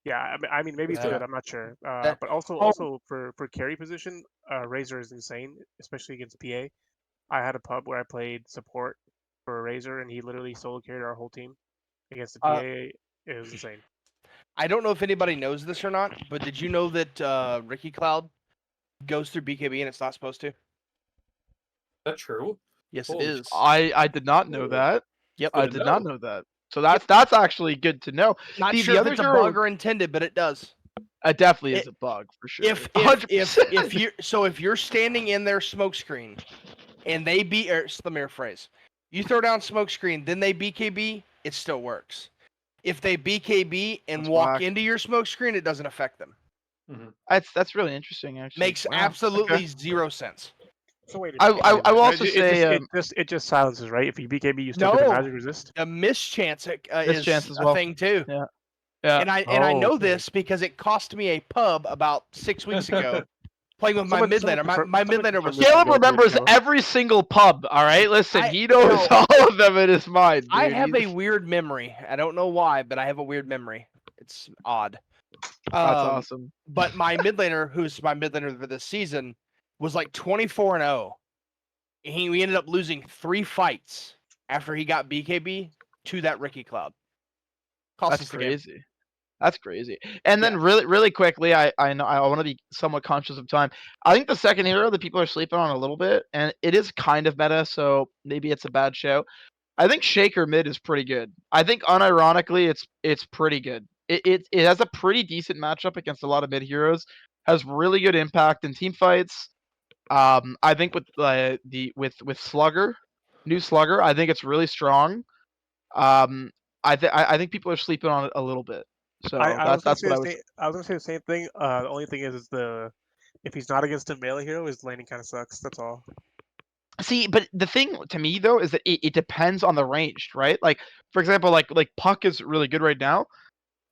[SPEAKER 5] Yeah, I mean maybe it's
[SPEAKER 4] Yeah.
[SPEAKER 5] good. I'm not sure.
[SPEAKER 4] That-
[SPEAKER 5] But also for carry position, Razor is insane, especially against PA. I had a pub where I played support for Razor, and he literally solo carried our whole team against the PA. It was insane.
[SPEAKER 4] I don't know if anybody knows this or not, but did you know that Ricky Cloud goes through BKB and it's not supposed to?
[SPEAKER 2] Is that true?
[SPEAKER 4] Yes,
[SPEAKER 2] Holy
[SPEAKER 4] it is.
[SPEAKER 3] I did not know that.
[SPEAKER 4] Yep.
[SPEAKER 3] I
[SPEAKER 2] Good to
[SPEAKER 3] did not
[SPEAKER 2] know.
[SPEAKER 3] know that. So that's actually good to know.
[SPEAKER 4] Not
[SPEAKER 3] See,
[SPEAKER 4] sure
[SPEAKER 3] the
[SPEAKER 4] if
[SPEAKER 3] other
[SPEAKER 4] it's a
[SPEAKER 3] hero-
[SPEAKER 4] bug or intended, but it does.
[SPEAKER 3] It definitely is
[SPEAKER 4] It-
[SPEAKER 3] a bug for sure.
[SPEAKER 4] If
[SPEAKER 3] 100%.
[SPEAKER 4] you're standing in their smoke screen and they beat, or let me rephrase, you throw down smoke screen, then they BKB, it still works. If they BKB and
[SPEAKER 3] That's
[SPEAKER 4] walk
[SPEAKER 3] whack.
[SPEAKER 4] into your smoke screen, it doesn't affect them.
[SPEAKER 3] That's really interesting actually.
[SPEAKER 4] Makes
[SPEAKER 3] Wow,
[SPEAKER 4] absolutely
[SPEAKER 3] okay.
[SPEAKER 4] zero sense.
[SPEAKER 5] So wait.
[SPEAKER 3] I will also
[SPEAKER 5] it
[SPEAKER 3] say,
[SPEAKER 5] it just silences, right? If you BKB, you still get
[SPEAKER 4] No.
[SPEAKER 5] the magic resist.
[SPEAKER 4] A mischance is
[SPEAKER 3] Mischance as
[SPEAKER 4] a
[SPEAKER 3] well.
[SPEAKER 4] thing too.
[SPEAKER 3] Yeah.
[SPEAKER 4] And I
[SPEAKER 5] Oh,
[SPEAKER 4] know
[SPEAKER 5] okay.
[SPEAKER 4] this because it cost me a pub about 6 weeks ago playing with my
[SPEAKER 5] Someone-
[SPEAKER 4] mid
[SPEAKER 5] someone
[SPEAKER 4] laner.
[SPEAKER 5] confirm-
[SPEAKER 4] My mid
[SPEAKER 5] someone
[SPEAKER 4] laner
[SPEAKER 5] confirm
[SPEAKER 4] was
[SPEAKER 5] this.
[SPEAKER 3] Caleb
[SPEAKER 5] Go through it,
[SPEAKER 3] remembers
[SPEAKER 5] Caleb.
[SPEAKER 3] every single pub. All right, listen,
[SPEAKER 4] I-
[SPEAKER 3] he knows
[SPEAKER 4] no.
[SPEAKER 3] all of them in his mind. Dude.
[SPEAKER 4] I have a
[SPEAKER 3] He's-
[SPEAKER 4] weird memory. I don't know why, but I have a weird memory. It's odd.
[SPEAKER 3] That's awesome.
[SPEAKER 4] But my mid laner, who's my mid laner for this season, was like 24-0. We ended up losing 3 fights after he got BKB to that Ricky Cloud. Cost
[SPEAKER 3] That's
[SPEAKER 4] us the game.
[SPEAKER 3] crazy. That's crazy. And then really quickly, I know I want to be somewhat conscious of time. I think the second hero that people are sleeping on a little bit, and it is kind of meta, so maybe it's a bad show. I think Shaker mid is pretty good. I think unironically, it's pretty good. It has a pretty decent matchup against a lot of mid heroes. Has really good impact in team fights. I think with with Slugger, new Slugger, I think it's really strong. I think people are sleeping on it a little bit. So
[SPEAKER 5] I was gonna
[SPEAKER 3] that's
[SPEAKER 5] say
[SPEAKER 3] what
[SPEAKER 5] the
[SPEAKER 3] I was.
[SPEAKER 5] same. I was gonna say the same thing. The only thing is the if he's not against a melee hero, his laning kind of sucks. That's all.
[SPEAKER 3] See, but the thing to me though is that it depends on the ranged, right? Like for example, like Puck is really good right now.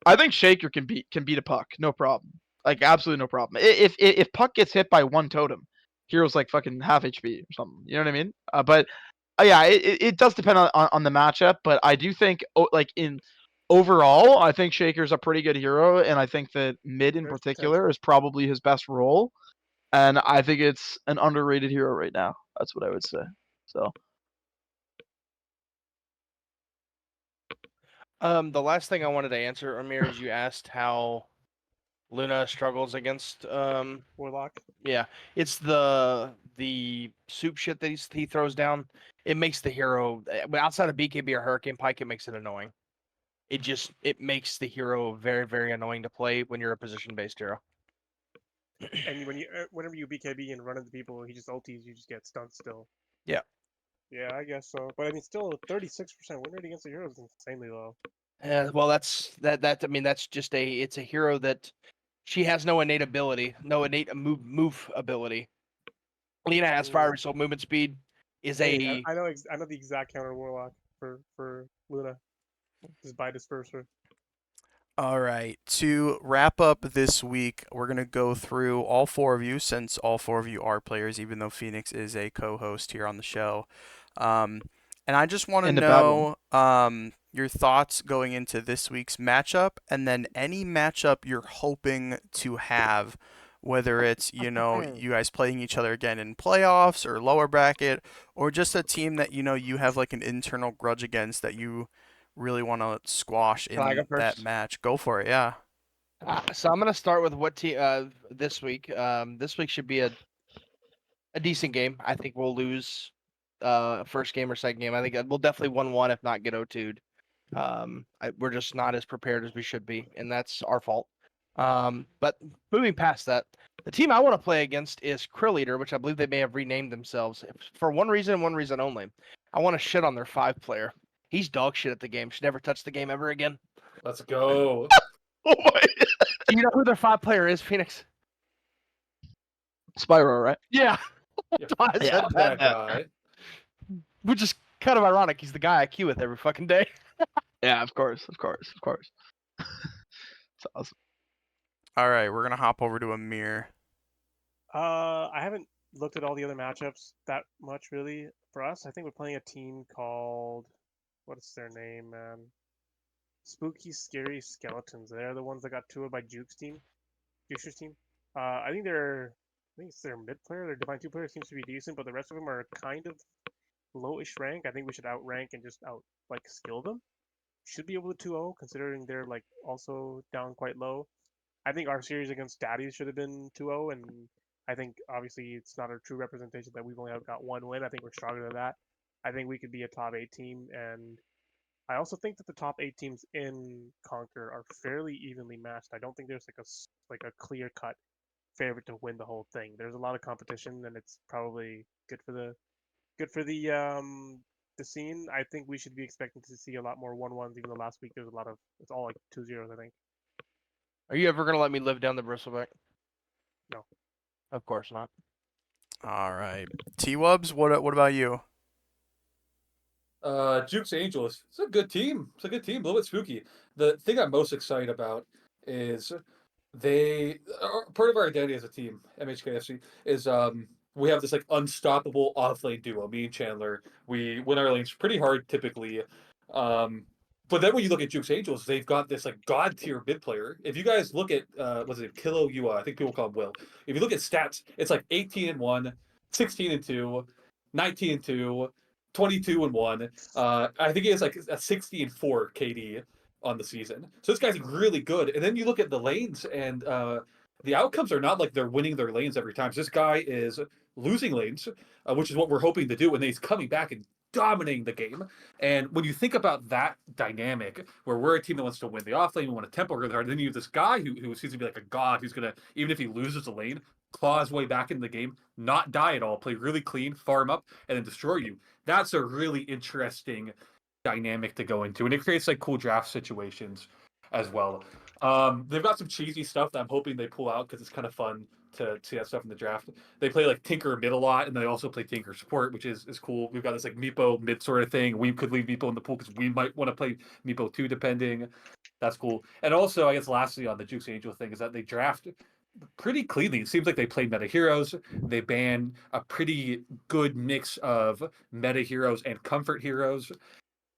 [SPEAKER 3] I think Shaker can beat a Puck, no problem. Like absolutely no problem. If Puck gets hit by one totem, Hero's like fucking half HP or something. You know what I mean? But yeah, it does depend on the matchup. But I do think like in overall, I think Shaker's a pretty good hero, and I think that mid in
[SPEAKER 5] There's
[SPEAKER 3] particular
[SPEAKER 5] potential.
[SPEAKER 3] is probably his best role. And I think it's an underrated hero right now. That's what I would say. So
[SPEAKER 4] The last thing I wanted to answer, Amir, is you asked how Luna struggles against
[SPEAKER 5] Warlock.
[SPEAKER 4] yeah, it's the soup shit that he throws down. It makes the hero, but outside of BKB or Hurricane Pike, it makes it annoying. It makes the hero very, very annoying to play when you're a position based hero.
[SPEAKER 5] And whenever you BKB and run into people, he just ulties. You just get stunned still.
[SPEAKER 4] Yeah.
[SPEAKER 5] Yeah, I guess so. But I mean, still, 36% win rate against the hero is insanely low.
[SPEAKER 4] Well, that's that. I mean, that's just it's a hero that she has no innate ability, no innate move ability. Lena has fire result movement speed. Is
[SPEAKER 5] Hey,
[SPEAKER 4] a
[SPEAKER 5] I know the exact counter Warlock for Luna. Just by disperser.
[SPEAKER 1] All right. To wrap up this week, we're going to go through all four of you, since all four of you are players, even though Phoenix is a co-host here on the show. And I just want to
[SPEAKER 3] and a bad one.
[SPEAKER 1] know your thoughts going into this week's matchup, and then any matchup you're hoping to have, whether it's, you guys playing each other again in playoffs or lower bracket, or just a team that, you have like an internal grudge against that you really want to squash
[SPEAKER 4] Can I go
[SPEAKER 1] in that
[SPEAKER 4] first?
[SPEAKER 1] match. Go for it, yeah.
[SPEAKER 4] So I'm gonna start with what this week. This week should be a decent game. I think we'll lose first game or second game. I think we'll definitely 1-1 if not get 0-2'd. We're just not as prepared as we should be, and that's our fault. But moving past that, the team I want to play against is Krill Eater, which I believe they may have renamed themselves for one reason and one reason only. I want to shit on their 5-player. He's dog shit at the game. Should never touch the game ever again.
[SPEAKER 2] Let's go.
[SPEAKER 3] Oh my
[SPEAKER 4] Do you know who their 5-player is, Phoenix?
[SPEAKER 3] Spyro, right?
[SPEAKER 4] Yeah.
[SPEAKER 2] Yeah,
[SPEAKER 4] I said
[SPEAKER 3] Yeah.
[SPEAKER 2] that
[SPEAKER 3] Yeah.
[SPEAKER 2] guy.
[SPEAKER 4] Which is kind of ironic. He's the guy I queue with every fucking day.
[SPEAKER 3] Yeah, of course. It's awesome.
[SPEAKER 1] All right, we're going to hop over to Ameer.
[SPEAKER 5] I haven't looked at all the other matchups that much really. For us, I think we're playing a team called what's their name, man? Spooky Scary Skeletons. They're the ones that got toured by Juke's team. Juke's team. I think it's their mid player. Their Divine 2 player seems to be decent, but the rest of them are kind of lowish rank. I think we should outrank and just skill them. Should be able to 2-0 considering they're like also down quite low. I think our series against Daddies should have been 2-0, and I think obviously it's not a true representation that we've only got one win. I think we're stronger than that. I think we could be a top 8 team, and I also think that the top 8 teams in Conquer are fairly evenly matched. I don't think there's like a clear cut favorite to win the whole thing. There's a lot of competition, and it's probably good for the scene. I think we should be expecting to see a lot more 1-1s, even though last week there's it's all like 2-0s, I think.
[SPEAKER 4] Are you ever gonna let me live down the bristleback?
[SPEAKER 5] No.
[SPEAKER 4] Of course not.
[SPEAKER 1] All right. Twubz, what about you?
[SPEAKER 2] Juke's Angels. It's a good team. It's a good team. A little bit spooky. The thing I'm most excited about is they part of our identity as a team, MHKFC, is we have this like unstoppable off lane duo. Me and Chandler. We win our lanes pretty hard typically. But then when you look at Juke's Angels, they've got this like god tier mid player. If you guys look at what's it, Kilo Ua, I think people call him Will. If you look at stats, it's like 18-1, 16-2, 19-2, 22-1. I think he has like a 60-4 KD on the season. So this guy's really good. And then you look at the lanes, and the outcomes are not like they're winning their lanes every time. So this guy is losing lanes, which is what we're hoping to do, and then he's coming back and dominating the game. And when you think about that dynamic, where we're a team that wants to win the off lane, we want to tempo really hard, and then you have this guy who seems to be like a god, who's gonna, even if he loses a lane, claw his way back into the game, not die at all, play really clean, farm up, and then destroy you. That's a really interesting dynamic to go into, and it creates like cool draft situations as well. They've got some cheesy stuff that I'm hoping they pull out because it's kind of fun to see that stuff in the draft. They play like Tinker mid a lot, and they also play Tinker support, which is cool. We've got this like Meepo mid sort of thing. We could leave Meepo in the pool because we might want to play Meepo too, depending. That's cool. And also, I guess lastly on the Jukes Angel thing is that they draft pretty cleanly. It seems like they played meta heroes. They ban a pretty good mix of meta heroes and comfort heroes.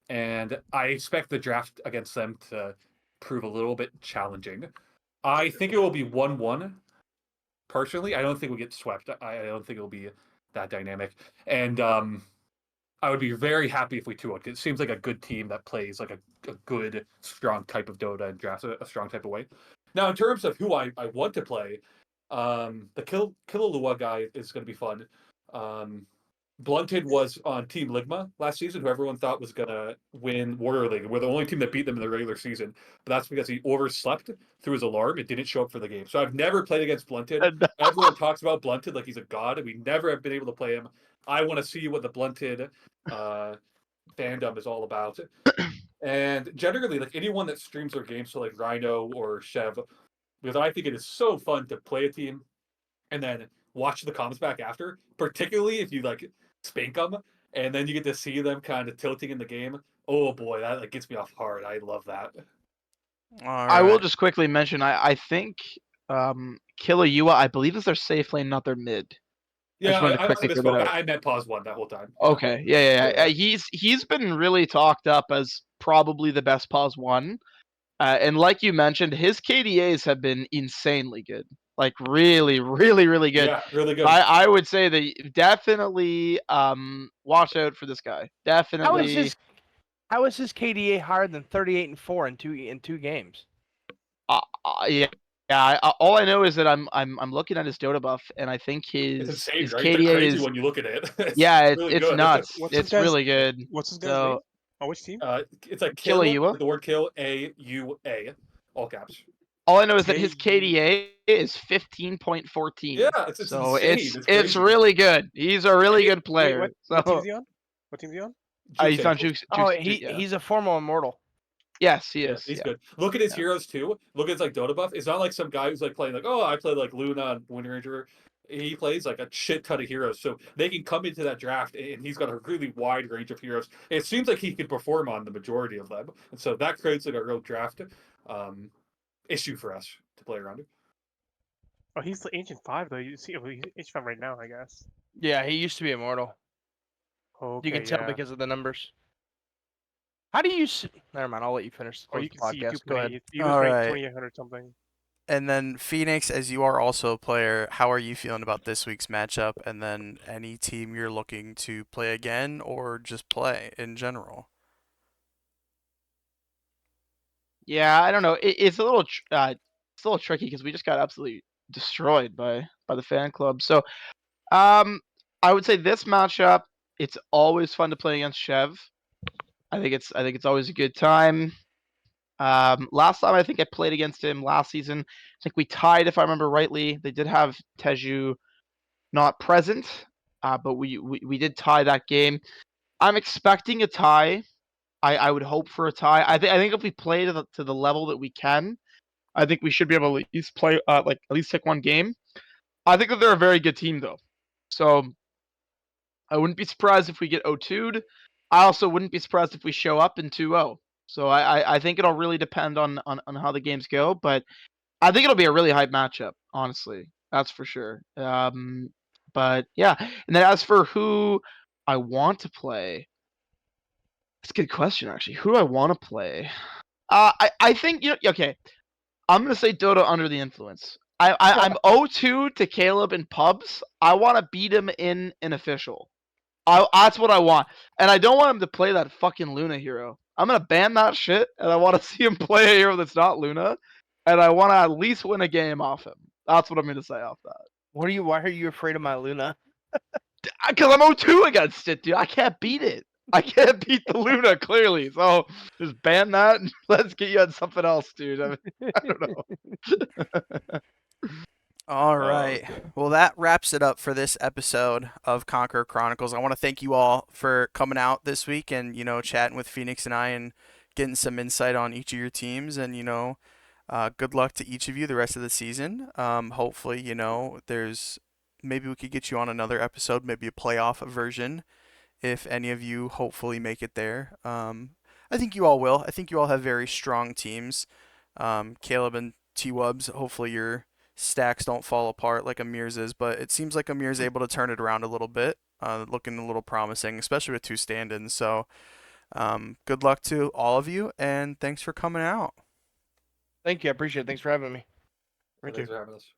[SPEAKER 2] And I expect the draft against them to prove a little bit challenging. I think it will be 1-1. Personally, I don't think we'll get swept. I don't think it'll be that dynamic. And I would be very happy if we 2-0. It seems like a good team that plays like a good, strong type of Dota and drafts a strong type of way. Now, in terms of who I want to play, the Killalua guy is going to be fun. Blunted was on Team Ligma last season, who everyone thought was going to win Warrior League. We're the only team that beat them in the regular season. But that's because he overslept through his alarm. It didn't show up for the game. So I've never played against Blunted. Everyone talks about Blunted like he's a god, and we never have been able to play him. I want to see what the Blunted fandom is all about. And generally, like anyone that streams their games, so like Rhino or Chev, because I think it is so fun to play a team and then watch the comments back after, particularly if you like spank them and then you get to see them kind of tilting in the game. Oh boy, that like gets me off hard. I love that.
[SPEAKER 3] I will just quickly mention, I think Killalua, I believe is their safe lane, not their mid.
[SPEAKER 2] Yeah,
[SPEAKER 3] wanted to
[SPEAKER 2] I
[SPEAKER 3] quickly figure that out.
[SPEAKER 2] I meant pause one that whole time.
[SPEAKER 3] Okay, yeah. He's been really talked up as probably the best pause one. And like you mentioned, his KDAs have been insanely good. Like really, really, really good.
[SPEAKER 2] Yeah, really good.
[SPEAKER 3] I would say that definitely watch out for this guy. Definitely.
[SPEAKER 4] How is his KDA higher than 38-4 in two games?
[SPEAKER 3] Yeah. All I know is that I'm looking at his Dota buff, and I think
[SPEAKER 2] It's
[SPEAKER 3] his
[SPEAKER 2] insane, right?
[SPEAKER 3] KDA
[SPEAKER 2] They're crazy
[SPEAKER 3] is
[SPEAKER 2] when you look at it. It's
[SPEAKER 3] really it's
[SPEAKER 2] good.
[SPEAKER 3] nuts.
[SPEAKER 5] What's this
[SPEAKER 3] It's
[SPEAKER 5] guy's-
[SPEAKER 3] really good.
[SPEAKER 5] What's this guy's
[SPEAKER 3] So
[SPEAKER 5] name? On which team?
[SPEAKER 2] It's like kill
[SPEAKER 3] Killalua?
[SPEAKER 2] with the word kill, AUA, all caps.
[SPEAKER 3] all I know is that his KDA is 15.14.
[SPEAKER 2] Yeah, it's
[SPEAKER 3] so
[SPEAKER 2] insane. It's
[SPEAKER 3] it's
[SPEAKER 2] crazy.
[SPEAKER 3] really good. He's a really good player.
[SPEAKER 5] Wait,
[SPEAKER 3] so
[SPEAKER 5] what team is he on? What team is he on?
[SPEAKER 3] he's on Jukes.
[SPEAKER 4] He's a former immortal.
[SPEAKER 3] Yes, he
[SPEAKER 2] Yeah,
[SPEAKER 3] is.
[SPEAKER 2] he's
[SPEAKER 3] Yeah.
[SPEAKER 2] good. Look at his heroes too. Look at his like Dota buff. It's not like some guy who's like playing like, oh, I play like Luna and Wind Ranger. He plays like a shit ton of heroes, so they can come into that draft, and he's got a really wide range of heroes. It seems like he can perform on the majority of them, and so that creates like a real draft issue for us to play around.
[SPEAKER 5] Oh, he's the Ancient 5 though. You see, he's Ancient 5 right now, I guess.
[SPEAKER 4] Yeah, he used to be immortal.
[SPEAKER 5] Okay,
[SPEAKER 4] You can tell because of the numbers. How do you? Never mind. I'll let you finish.
[SPEAKER 5] Or you
[SPEAKER 4] The
[SPEAKER 5] can see
[SPEAKER 4] podcast.
[SPEAKER 5] you
[SPEAKER 4] Go ahead.
[SPEAKER 5] He was ranked 2800 something.
[SPEAKER 1] And then Phoenix, as you are also a player, how are you feeling about this week's matchup? And then any team you're looking to play again or just play in general?
[SPEAKER 3] Yeah, I don't know. It's a little tricky because we just got absolutely destroyed by the fan club. So, I would say this matchup, it's always fun to play against Chev. I think it's always a good time. Last time I think I played against him last season. I think we tied, if I remember rightly. They did have Teju not present, but we did tie that game. I'm expecting a tie. I would hope for a tie. I think if we play to the level that we can, I think we should be able to at least play at least take one game. I think that they're a very good team though, so I wouldn't be surprised if we get 0-2'd. I also wouldn't be surprised if we show up in 2-0. So I think it'll really depend on how the games go, but I think it'll be a really hype matchup. Honestly, that's for sure. But yeah, and then as for who I want to play. That's a good question, actually. Who do I want to play? I think okay. I'm gonna say Dota under the influence. I'm 0-2 to Caleb in pubs. I want to beat him in an official. That's what I want, and I don't want him to play that fucking Luna hero. I'm gonna ban that shit, and I want to see him play a hero that's not Luna, and I want to at least win a game off him. That's what I'm gonna say off that.
[SPEAKER 4] Why are you afraid of my Luna?
[SPEAKER 3] Because I'm 0-2 against it, dude. I can't beat it. I can't beat the Luna, clearly. So just ban that and let's get you on something else, dude. I don't know.
[SPEAKER 1] All right.
[SPEAKER 2] Okay.
[SPEAKER 1] Well, that wraps it up for this episode of Conqueror Chronicles. I want to thank you all for coming out this week and, chatting with Phoenix and I and getting some insight on each of your teams and, Good luck to each of you the rest of the season. Hopefully, maybe we could get you on another episode, maybe a playoff version, if any of you hopefully make it there. I think you all will. I think you all have very strong teams. Caleb and Twubz, hopefully your stacks don't fall apart like Ameer's is, but it seems like Ameer's able to turn it around a little bit, looking a little promising, especially with 2 stand-ins. So good luck to all of you, and thanks for coming out.
[SPEAKER 4] Thank you. I appreciate it. Thanks for having me.
[SPEAKER 5] Thank
[SPEAKER 2] Thanks
[SPEAKER 5] you.
[SPEAKER 2] for having us.